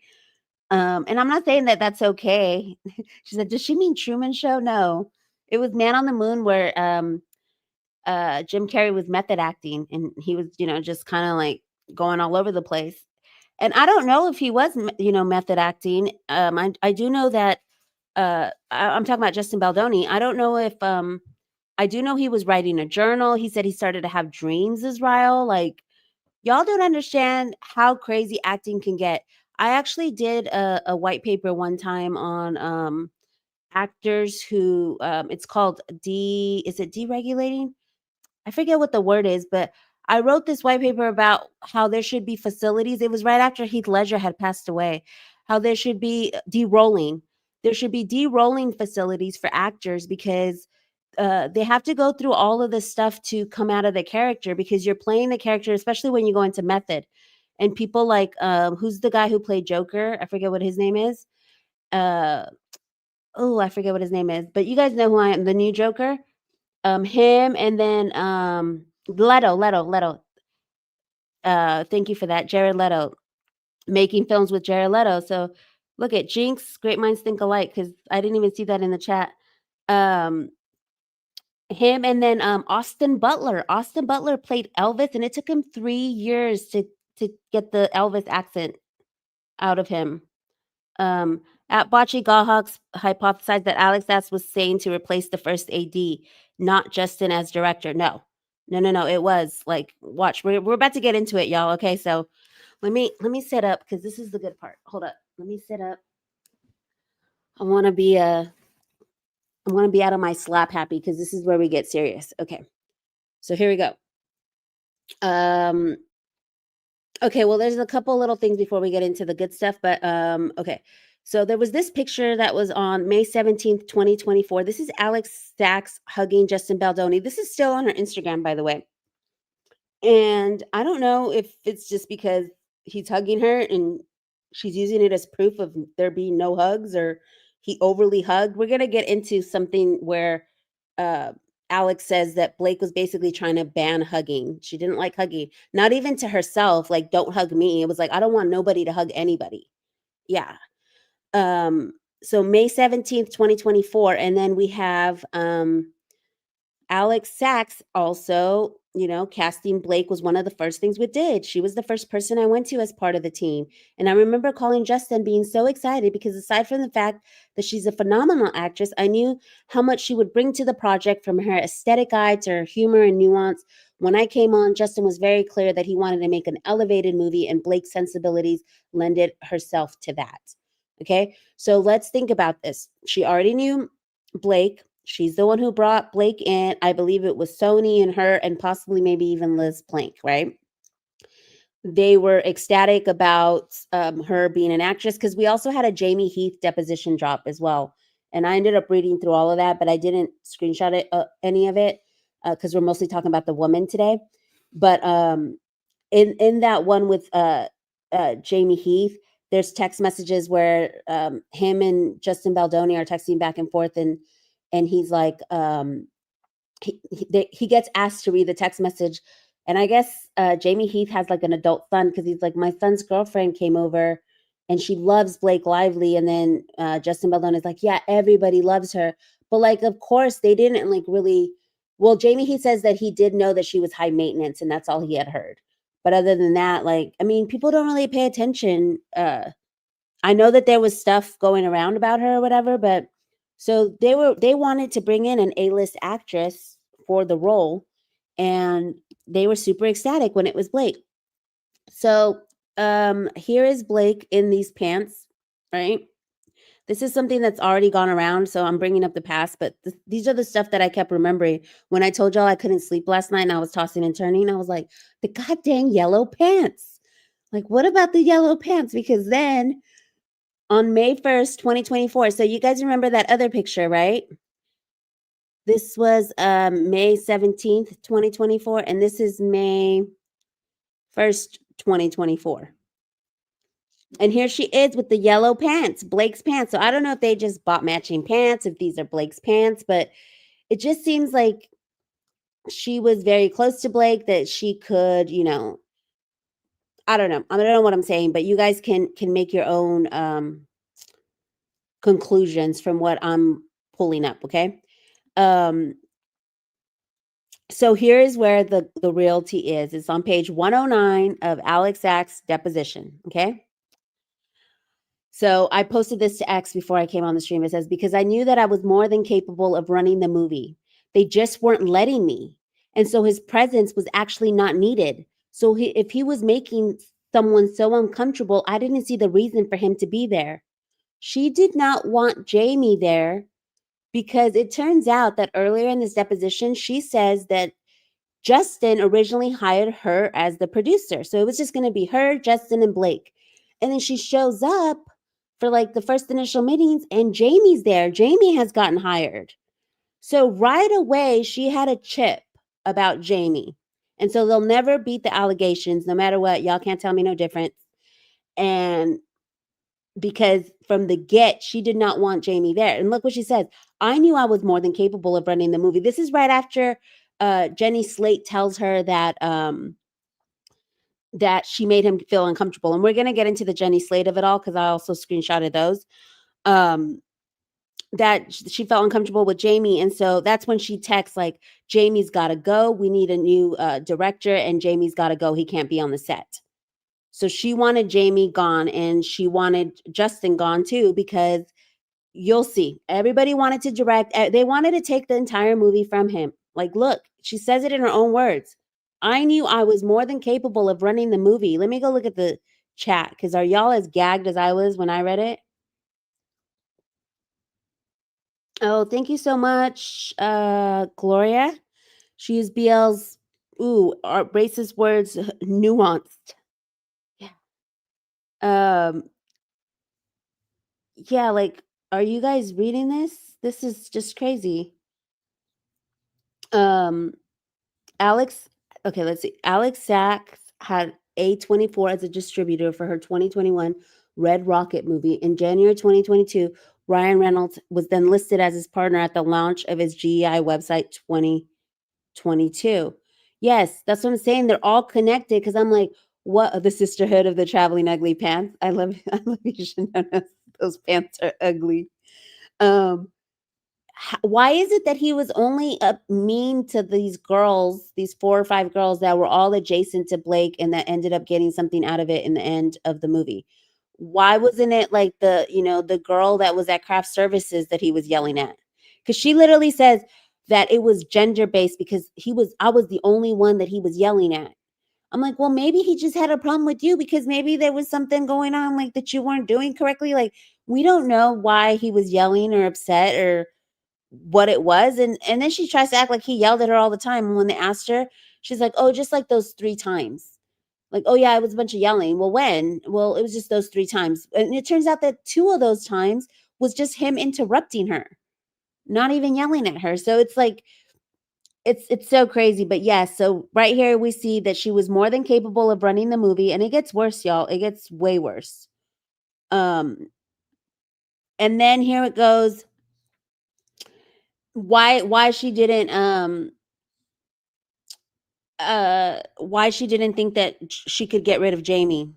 And I'm not saying that that's okay. She said, "Does she mean Truman Show?" No, it was Man on the Moon, where Jim Carrey was method acting, and he was just kind of like going all over the place. And I don't know if he was method acting. I do know that I'm talking about Justin Baldoni. I don't know if I do know he was writing a journal. He said he started to have dreams as Ryle. Like, y'all don't understand how crazy acting can get. I actually did a white paper one time on actors who it's called is it deregulating? I forget what the word is, but I wrote this white paper about how there should be facilities. It was right after Heath Ledger had passed away. How there should be de-rolling. There should be de-rolling facilities for actors because they have to go through all of this stuff to come out of the character because you're playing the character, especially when you go into method. And people like who's the guy who played Joker? I forget what his name is. I forget what his name is, but you guys know who I am. The new Joker. Him and then Leto. Thank you for that, Jared Leto, making films with Jared Leto. So look at Jinx, great minds think alike, because I didn't even see that in the chat. Him and then Austin Butler. Austin Butler played Elvis, and it took him 3 years to get the Elvis accent out of him. At Bocce Gahawks hypothesized that Alex Ass was saying to replace the first AD, not Justin as director. No. It was like, watch, we're about to get into it, y'all. Okay, so let me set up because this is the good part. Hold up, let me set up. I want to be out of my slap happy because this is where we get serious. Okay, so here we go. Okay, well, there's a couple little things before we get into the good stuff, but okay. So there was this picture that was on May 17th, 2024. This is Alex Sachs hugging Justin Baldoni. This is still on her Instagram, by the way. And I don't know if it's just because he's hugging her and she's using it as proof of there being no hugs or he overly hugged. We're going to get into something where Alex says that Blake was basically trying to ban hugging. She didn't like hugging, not even to herself. Like, don't hug me. It was like, I don't want nobody to hug anybody. Yeah. So May 17th, 2024. And then we have Alex Sachs also, casting Blake was one of the first things we did. She was the first person I went to as part of the team. And I remember calling Justin being so excited because aside from the fact that she's a phenomenal actress, I knew how much she would bring to the project from her aesthetic eye to her humor and nuance. When I came on, Justin was very clear that he wanted to make an elevated movie and Blake's sensibilities lended herself to that. Okay. So let's think about this. She already knew Blake. She's the one who brought Blake in. I believe it was Sony and her and possibly maybe even Liz Plank, right? They were ecstatic about her being an actress because we also had a Jamie Heath deposition drop as well. And I ended up reading through all of that, but I didn't screenshot it, any of it, because we're mostly talking about the woman today. But in that one with Jamie Heath, there's text messages where him and Justin Baldoni are texting back and forth, and he's like, he gets asked to read the text message, and I guess Jamie Heath has like an adult son because he's like, my son's girlfriend came over, and she loves Blake Lively, and then Justin Baldoni is like, yeah, everybody loves her, but like, of course, they didn't like really. Well, Jamie Heath says that he did know that she was high maintenance, and that's all he had heard. But other than that, like, I mean, people don't really pay attention. I know that there was stuff going around about her or whatever, but so they wanted to bring in an A-list actress for the role, and they were super ecstatic when it was Blake. So here is Blake in these pants, right? This is something that's already gone around, so I'm bringing up the past, but these are the stuff that I kept remembering. When I told y'all I couldn't sleep last night and I was tossing and turning, I was like, the goddamn yellow pants. Like, what about the yellow pants? Because then on May 1st, 2024, so you guys remember that other picture, right? This was May 17th, 2024, and this is May 1st, 2024. And here she is with the yellow pants, Blake's pants. So I don't know if they just bought matching pants, if these are Blake's pants, but it just seems like she was very close to Blake, that she could, I don't know. I don't know what I'm saying, but you guys can make your own conclusions from what I'm pulling up, okay? So here is where the realty is. It's on page 109 of Alex Zach's deposition, okay? So I posted this to X before I came on the stream. It says, because I knew that I was more than capable of running the movie. They just weren't letting me. And so his presence was actually not needed. So if he was making someone so uncomfortable, I didn't see the reason for him to be there. She did not want Jamie there because it turns out that earlier in this deposition, she says that Justin originally hired her as the producer. So it was just going to be her, Justin, and Blake. And then she shows up for like the first initial meetings, and Jamie's there. Jamie has gotten hired. So right away, she had a chip about Jamie. And so they'll never beat the allegations, no matter what. Y'all can't tell me no difference. And because from the get, she did not want Jamie there. And look what she says. I knew I was more than capable of running the movie. This is right after Jenny Slate tells her that that she made him feel uncomfortable. And we're going to get into the Jenny Slate of it all because I also screenshotted those. That she felt uncomfortable with Jamie. And so that's when she texts like, Jamie's got to go. We need a new director, and Jamie's got to go. He can't be on the set. So she wanted Jamie gone, and she wanted Justin gone too, because you'll see, everybody wanted to direct. They wanted to take the entire movie from him. Like, look, she says it in her own words. I knew I was more than capable of running the movie. Let me go look at the chat, because are y'all as gagged as I was when I read it? Oh, thank you so much, Gloria. She used BL's racist words nuanced. Yeah. Yeah, like, are you guys reading this? This is just crazy. Alex, okay, let's see. Alex Sachs had A24 as a distributor for her 2021 Red Rocket movie. In January 2022, Ryan Reynolds was then listed as his partner at the launch of his GEI website 2022. Yes, that's what I'm saying. They're all connected, because I'm like, what? The Sisterhood of the Traveling Ugly Pants. I love you should know those pants are ugly. Why is it that he was only mean to these girls, these 4 or 5 girls that were all adjacent to Blake and that ended up getting something out of it in the end of the movie? Why wasn't it like the girl that was at craft services that he was yelling at? Because she literally says that it was gender based because I was the only one that he was yelling at. I'm like, well, maybe he just had a problem with you because maybe there was something going on like that you weren't doing correctly. Like, We don't know why he was yelling or upset or what it was. And then she tries to act like he yelled at her all the time. And when they asked her, she's like, oh, just like those 3 times. Like, oh yeah, it was a bunch of yelling. Well, when? Well, it was just those 3 times. And it turns out that 2 of those times was just him interrupting her, not even yelling at her. So it's like, it's so crazy. But yes, so right here we see that she was more than capable of running the movie, and it gets worse, y'all. It gets way worse. Um, and then here it goes. Why she didn't why she didn't think that she could get rid of Jamie.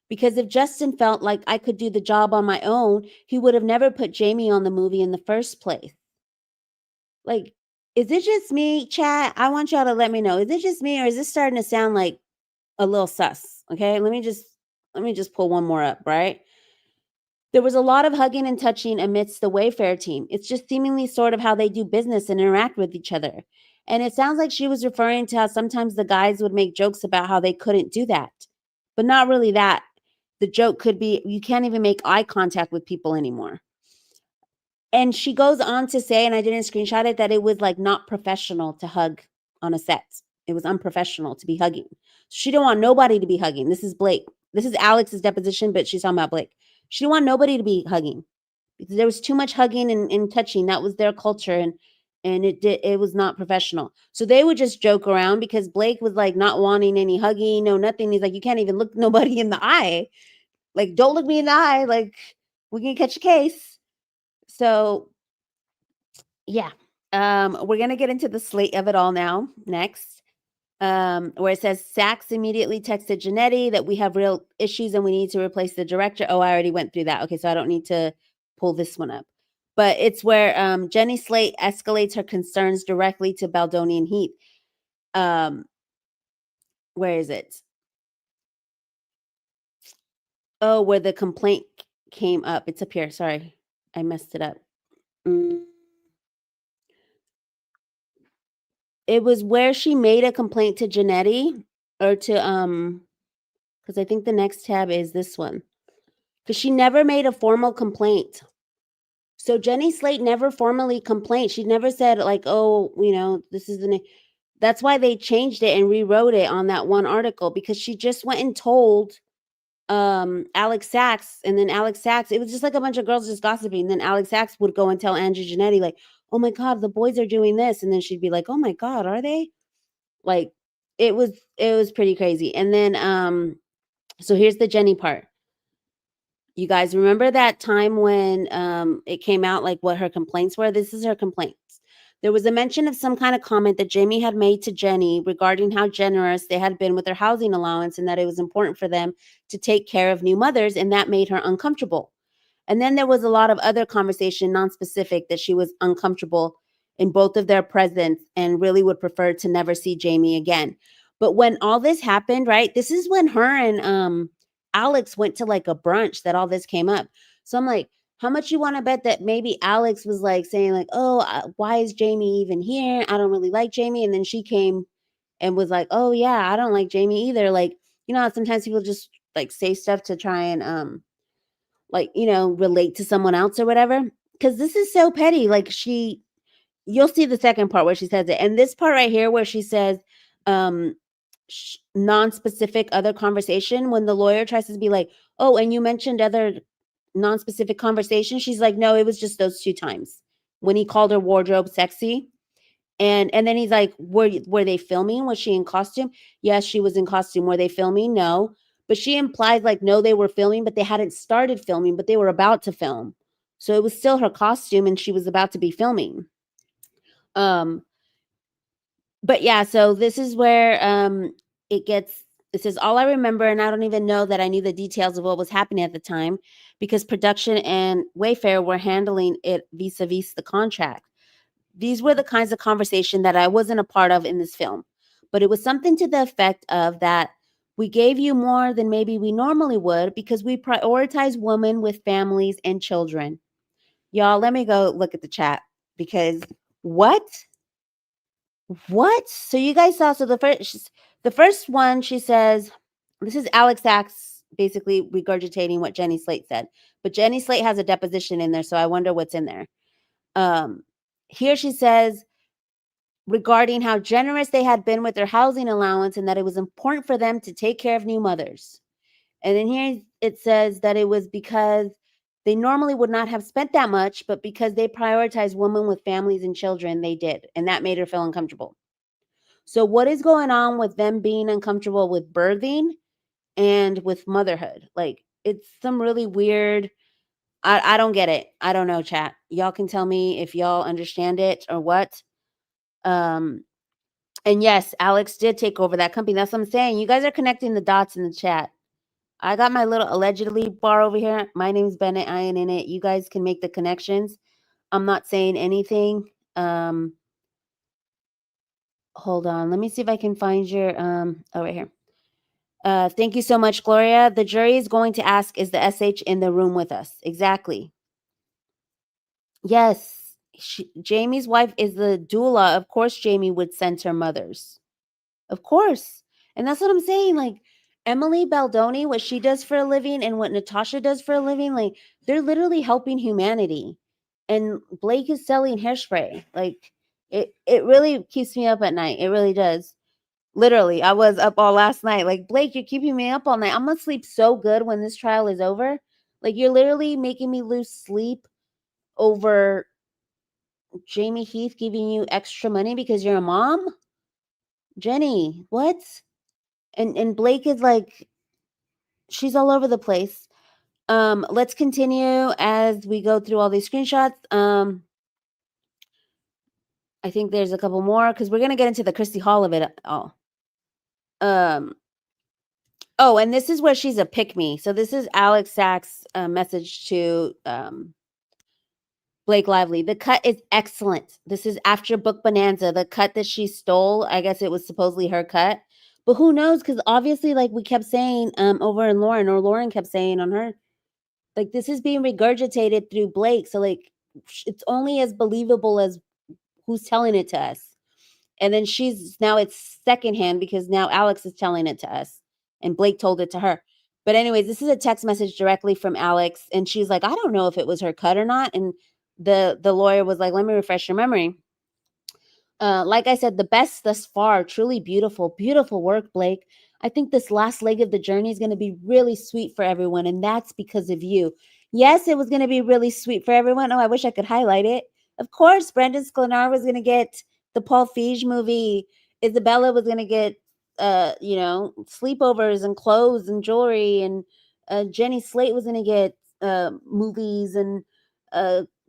Because if Justin felt like I could do the job on my own, he would have never put Jamie on the movie in the first place. Like, is it just me, chat? I want y'all to let me know. Is it just me, or is this starting to sound like a little sus? Okay, let me just pull one more up, right? There was a lot of hugging and touching amidst the Wayfair team. It's just seemingly sort of how they do business and interact with each other. And it sounds like she was referring to how sometimes the guys would make jokes about how they couldn't do that, but not really that. The joke could be you can't even make eye contact with people anymore. And she goes on to say, and I didn't screenshot it, that it was like not professional to hug on a set. It was unprofessional to be hugging. She didn't want nobody to be hugging. This is Blake. This is Alex's deposition, but she's talking about Blake. She didn't want nobody to be hugging because there was too much hugging and touching. That was their culture, and it was not professional. So they would just joke around because Blake was like not wanting any hugging, no nothing. He's like, you can't even look nobody in the eye. Like, don't look me in the eye. Like, we can catch a case. So yeah. We're gonna get into the slate of it all now. Next. Where it says Sachs immediately texted Janetti that we have real issues and we need to replace the director. Oh, I already went through that. Okay, so I don't need to pull this one up. But it's where Jenny Slate escalates her concerns directly to Baldoni and Heath. Where is it? Oh, where the complaint came up. It's up here. Sorry, I messed it up. It was where she made a complaint to Janetti, or to because I think the next tab is this one. Because she never made a formal complaint. So Jenny Slate never formally complained. She never said like, oh, this is the name. That's why they changed it and rewrote it on that one article, because she just went and told Alex Sachs, and then Alex Sachs, it was just like a bunch of girls just gossiping. Then Alex Sachs would go and tell Angie Janetti, like, oh my God, the boys are doing this. And then she'd be like, oh my God, are they? Like, it was pretty crazy. And then so here's the Jenny part. You guys remember that time when it came out, like, what her complaints were? This is her complaints. There was a mention of some kind of comment that Jamie had made to Jenny regarding how generous they had been with their housing allowance and that it was important for them to take care of new mothers, and that made her uncomfortable. And then there was a lot of other conversation, non-specific, that she was uncomfortable in both of their presence and really would prefer to never see Jamie again. But when all this happened, right, this is when her and Alex went to like a brunch that all this came up. So I'm like, how much you want to bet that maybe Alex was like saying like, oh, why is Jamie even here? I don't really like Jamie. And then she came and was like, oh yeah, I don't like Jamie either. Like, how sometimes people just like say stuff to try and like, relate to someone else or whatever. Cause this is so petty. Like, you'll see the second part where she says it. And this part right here where she says, um, non-specific other conversation, when the lawyer tries to be like, oh, and you mentioned other non-specific conversation. She's like, no, it was just those 2 times when he called her wardrobe sexy. And then he's like, were they filming? Was she in costume? Yes, she was in costume. Were they filming? No. But she implies like, no, they were filming, but they hadn't started filming, but they were about to film. So it was still her costume and she was about to be filming. But yeah, so this is where it says, all I remember, and I don't even know that I knew the details of what was happening at the time, because production and Wayfair were handling it vis-a-vis the contract. These were the kinds of conversation that I wasn't a part of in this film, but it was something to the effect of that we gave you more than maybe we normally would because we prioritize women with families and children. Y'all, let me go look at the chat, because what? So you guys saw, so the first one, she says, this is Alex Sachs basically regurgitating what Jenny Slate said. But Jenny Slate has a deposition in there, so I wonder what's in there. Here she says regarding how generous they had been with their housing allowance and that it was important for them to take care of new mothers. And then here it says that it was because they normally would not have spent that much, but because they prioritized women with families and children, they did. And that made her feel uncomfortable. So what is going on with them being uncomfortable with birthing and with motherhood? Like, it's some really weird, I don't get it. I don't know, chat. Y'all can tell me if y'all understand it or what. And yes, Alex did take over that company. That's what I'm saying. You guys are connecting the dots in the chat. I got my little allegedly bar over here. My name's Bennett. I ain't in it. You guys can make the connections. I'm not saying anything. Hold on. Let me see if I can find your right here. Thank you so much, Gloria. The jury is going to ask, is the SH in the room with us? Exactly. Yes. Jamie's wife is the doula. Of course, Jamie would send her mothers. Of course. And that's what I'm saying. Like, Emily Baldoni, what she does for a living and what Natasha does for a living, like, they're literally helping humanity. And Blake is selling hairspray. Like, it really keeps me up at night. It really does. Literally, I was up all last night. Like, Blake, you're keeping me up all night. I'm going to sleep so good when this trial is over. Like, you're literally making me lose sleep over Jamie Heath giving you extra money because you're a mom? Jenny, what? And Blake is like, she's all over the place. Let's continue as we go through all these screenshots. I think there's a couple more because we're gonna get into the Christy Hall of it all. Oh, and this is where she's a pick me. So this is Alex Sachs' message to Blake Lively. The cut is excellent. This is after Book Bonanza. The cut that she stole, I guess it was supposedly her cut. But who knows? Because obviously, like we kept saying over in Lauren, or Lauren kept saying on her, like, this is being regurgitated through Blake. So, like, it's only as believable as who's telling it to us. And then now it's secondhand because now Alex is telling it to us. And Blake told it to her. But anyways, this is a text message directly from Alex. And she's like, I don't know if it was her cut or not. And the lawyer was like, let me refresh your memory. Like I said, the best thus far. Truly beautiful, beautiful work, Blake. I think this last leg of the journey is going to be really sweet for everyone, and that's because of you. Yes, it was going to be really sweet for everyone. Oh, I wish I could highlight it. Of course, Brendan Sklenar was going to get the Paul Feig movie. Isabella was going to get, sleepovers and clothes and jewelry, and Jenny Slate was going to get movies, and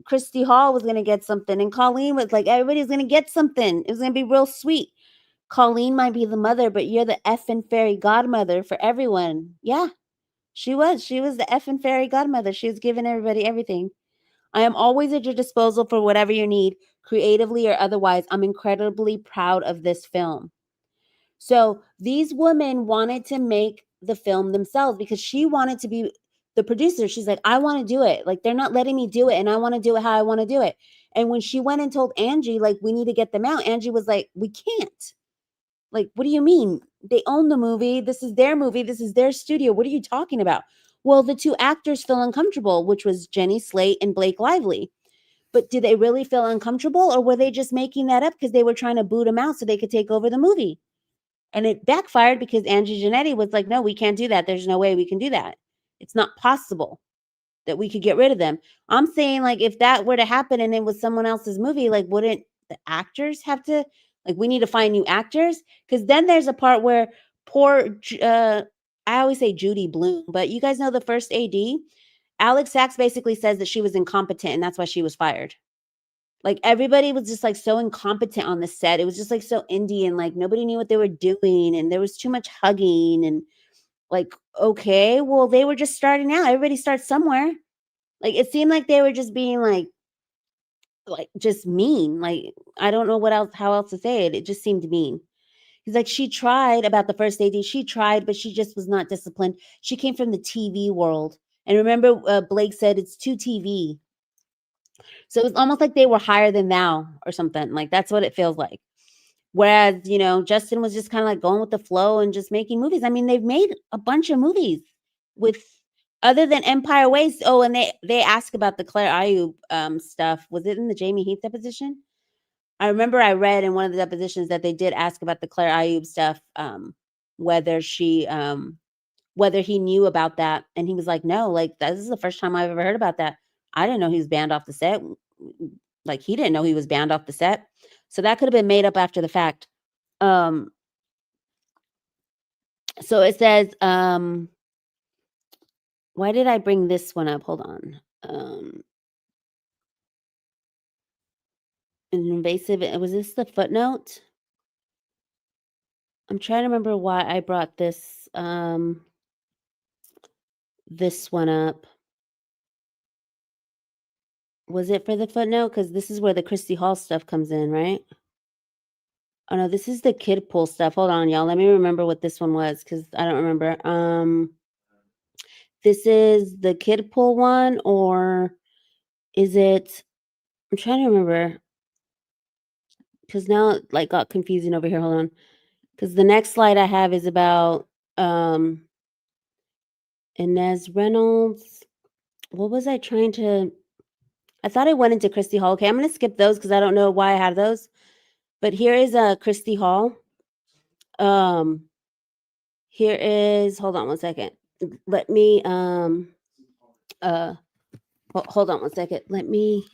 Christy Hall was going to get something, and Colleen was like, everybody's going to get something. It was going to be real sweet. Colleen might be the mother, but you're the effing fairy godmother for everyone. Yeah, she was. She was the effing fairy godmother. She was giving everybody everything. I am always at your disposal for whatever you need, creatively or otherwise. I'm incredibly proud of this film. So these women wanted to make the film themselves because she wanted to be the producer. She's like, I want to do it. Like, they're not letting me do it, and I want to do it how I want to do it. And when she went and told Angie, like, we need to get them out, Angie was like, we can't. Like, what do you mean? They own the movie. This is their movie. This is their studio. What are you talking about? Well, the two actors feel uncomfortable, which was Jenny Slate and Blake Lively. But did they really feel uncomfortable, or were they just making that up because they were trying to boot them out so they could take over the movie? And it backfired because Angie Janetti was like, no, we can't do that. There's no way we can do that. It's not possible that we could get rid of them. I'm saying, like, if that were to happen and it was someone else's movie, like, wouldn't the actors have to, like, we need to find new actors? Because then there's a part where poor, I always say Judy Bloom, but you guys know the first AD? Alex Sachs basically says that she was incompetent and that's why she was fired. Like, everybody was just like so incompetent on the set. It was just like so Indian, like nobody knew what they were doing, and there was too much hugging, and like, okay, well, they were just starting out. Everybody starts somewhere. Like, it seemed like they were just being like just mean. Like, I don't know how else to say it. It just seemed mean. He's like, she tried about the first AD. She tried, but she just was not disciplined. She came from the TV world. And remember, Blake said it's too TV. So it was almost like they were higher than thou or something. Like, that's what it feels like. Whereas, Justin was just kind of like going with the flow and just making movies. I mean, they've made a bunch of movies. with other than Empire Waste. Oh, and they ask about the Claire Ayub stuff. Was it in the Jamie Heath deposition? I remember I read in one of the depositions that they did ask about the Claire Ayub stuff, whether she whether he knew about that, and he was like, no, like this is the first time I've ever heard about that. I didn't know he was banned off the set. Like he didn't know he was banned off the set. So that could have been made up after the fact. So it says, why did I bring this one up? Hold on. An invasive, was this the footnote? I'm trying to remember why I brought this one up. Was it for the footnote? Because this is where the Christy Hall stuff comes in, right? Oh no, this is the kid pool stuff. Hold on, y'all. Let me remember what this one was, because I don't remember. This is the kid pool one, or is it? I'm trying to remember, because now it like got confusing over here. Hold on, because the next slide I have is about Inez Reynolds. What was I trying to? I thought I went into Christy Hall. Okay, I'm gonna skip those because I don't know why I have those. But here is Christy Hall. Here is, hold on one second. Let me hold on one second. Let me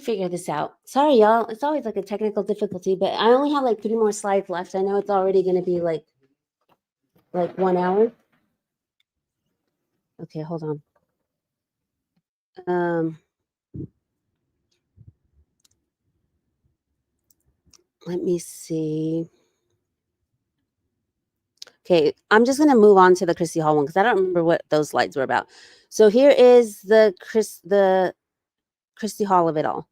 figure this out. Sorry, y'all. It's always like a technical difficulty, but I only have like 3 more slides left. I know it's already gonna be like 1 hour. Okay, hold on. Let me see. Okay, I'm just gonna move on to the Christy Hall one because I don't remember what those slides were about. So here is the Christy Hall of it all.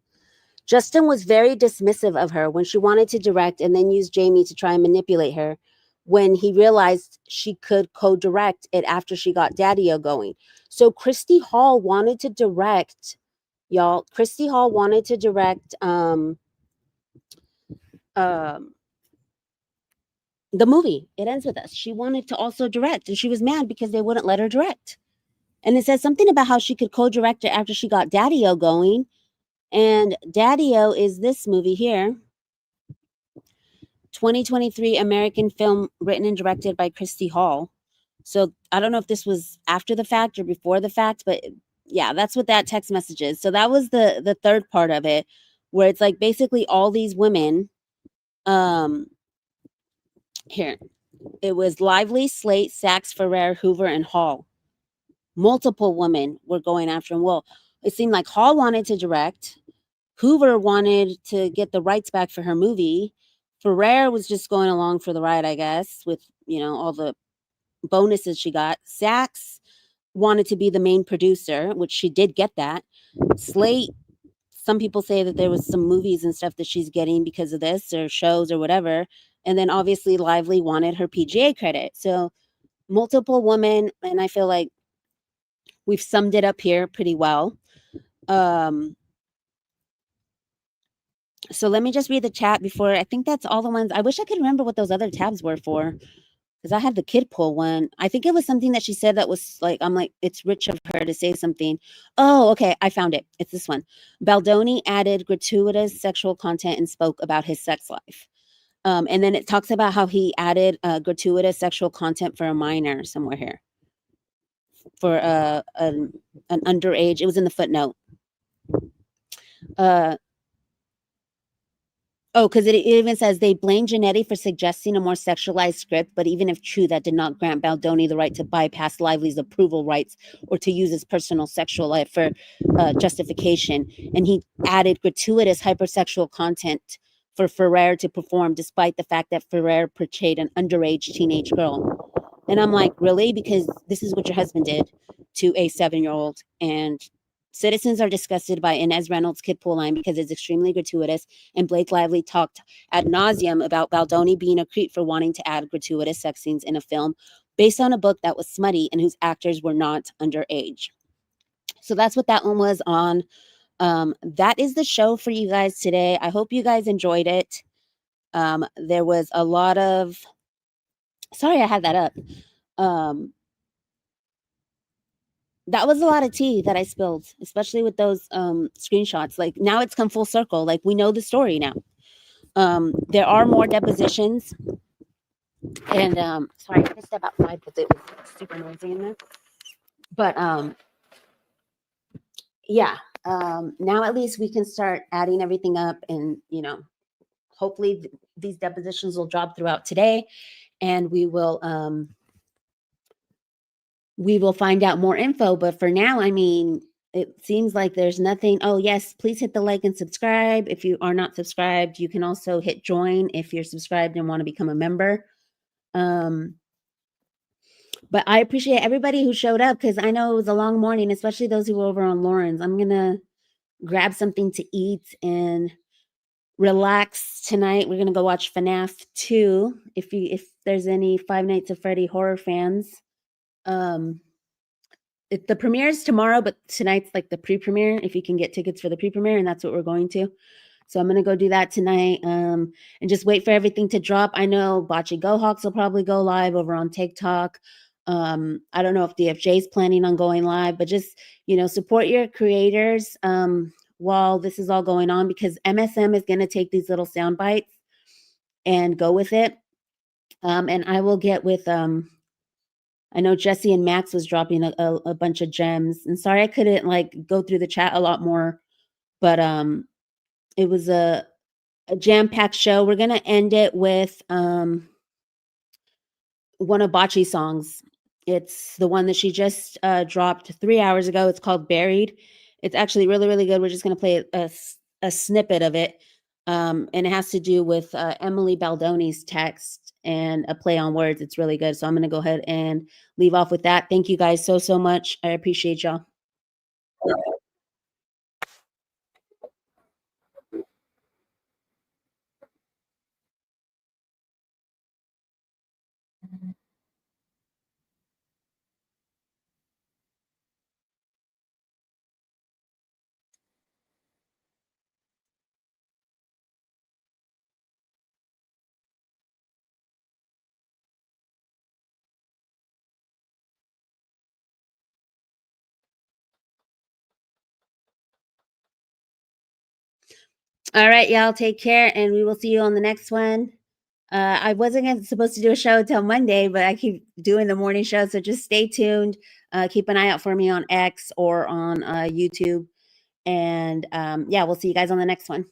Justin was very dismissive of her when she wanted to direct and then use Jamie to try and manipulate her when he realized she could co-direct it after she got Daddy-O going. So Christy Hall wanted to direct, y'all. Christy Hall wanted to direct the movie. It Ends With Us. She wanted to also direct, and she was mad because they wouldn't let her direct. And it says something about how she could co-direct it after she got Daddy-O going. And Daddy-O is this movie here. 2023 American film written and directed by Christy Hall. So I don't know if this was after the fact or before the fact, but yeah, that's what that text message is. So that was the third part of it, where it's like basically all these women. Here, it was Lively, Slate, Sachs, Ferrer, Hoover, and Hall. Multiple women were going after him. Well, it seemed like Hall wanted to direct. Hoover wanted to get the rights back for her movie. Ferrer was just going along for the ride, I guess, with, all the bonuses she got. Sachs wanted to be the main producer, which she did get that. Slate, some people say that there was some movies and stuff that she's getting because of this, or shows or whatever. And then obviously Lively wanted her PGA credit. So multiple women, and I feel like we've summed it up here pretty well. So let me just read the chat before. I think that's all the ones. I wish I could remember what those other tabs were for, because I had the kid pool one. I think it was something that she said that was like, I'm like, it's rich of her to say something. Oh, okay, I found it. It's this one. Baldoni added gratuitous sexual content and spoke about his sex life. And then it talks about how he added gratuitous sexual content for a minor somewhere here. For an underage. It was in the footnote. Because it even says they blame Janetti for suggesting a more sexualized script, but even if true, that did not grant Baldoni the right to bypass Lively's approval rights or to use his personal sexual life for justification. And he added gratuitous hypersexual content for Ferrer to perform, despite the fact that Ferrer portrayed an underage teenage girl. And I'm like, really? Because this is what your husband did to a 7-year-old. And citizens are disgusted by Inez Reynolds' kid pool line because it's extremely gratuitous, and Blake Lively talked ad nauseum about Baldoni being a creep for wanting to add gratuitous sex scenes in a film based on a book that was smutty and whose actors were not underage. So that's what that one was on. That is the show for you guys today. I hope you guys enjoyed it. There was a lot of... Sorry I had that up. that was a lot of tea that I spilled, especially with those screenshots. Like now it's come full circle. Like we know the story now. There are more depositions, and sorry, I had to step outside because it was super noisy in there. But yeah, now at least we can start adding everything up, and hopefully these depositions will drop throughout today, and we will find out more info. But for now, I mean, it seems like there's nothing. Oh yes, please hit the like and subscribe. If you are not subscribed, you can also hit join if you're subscribed and want to become a member. But I appreciate everybody who showed up, because I know it was a long morning, especially those who were over on Lauren's. I'm gonna grab something to eat and relax tonight. We're gonna go watch FNAF 2. If there's any Five Nights at Freddy horror fans, the premiere is tomorrow, but tonight's like the pre-premiere, if you can get tickets for the pre-premiere, and that's what we're going to. So I'm gonna go do that tonight, and just wait for everything to drop. I know Bocce Go Hawks will probably go live over on TikTok. I don't know if DFJ is planning on going live, but just support your creators while this is all going on, because MSM is gonna take these little sound bites and go with it. And I will get with I know Jesse and Max was dropping a bunch of gems, and sorry I couldn't like go through the chat a lot more, but it was a jam-packed show. We're gonna end it with one of Bocce's songs. It's the one that she just dropped 3 hours ago. It's called Buried. It's actually really, really good. We're just gonna play a snippet of it. And it has to do with Emily Baldoni's text and a play on words. It's really good. So I'm going to go ahead and leave off with that. Thank you guys so much. I appreciate y'all. All right, y'all, take care, and we will see you on the next one. I wasn't supposed to do a show until Monday, but I keep doing the morning show, so just stay tuned. Keep an eye out for me on X or on YouTube. And yeah, we'll see you guys on the next one.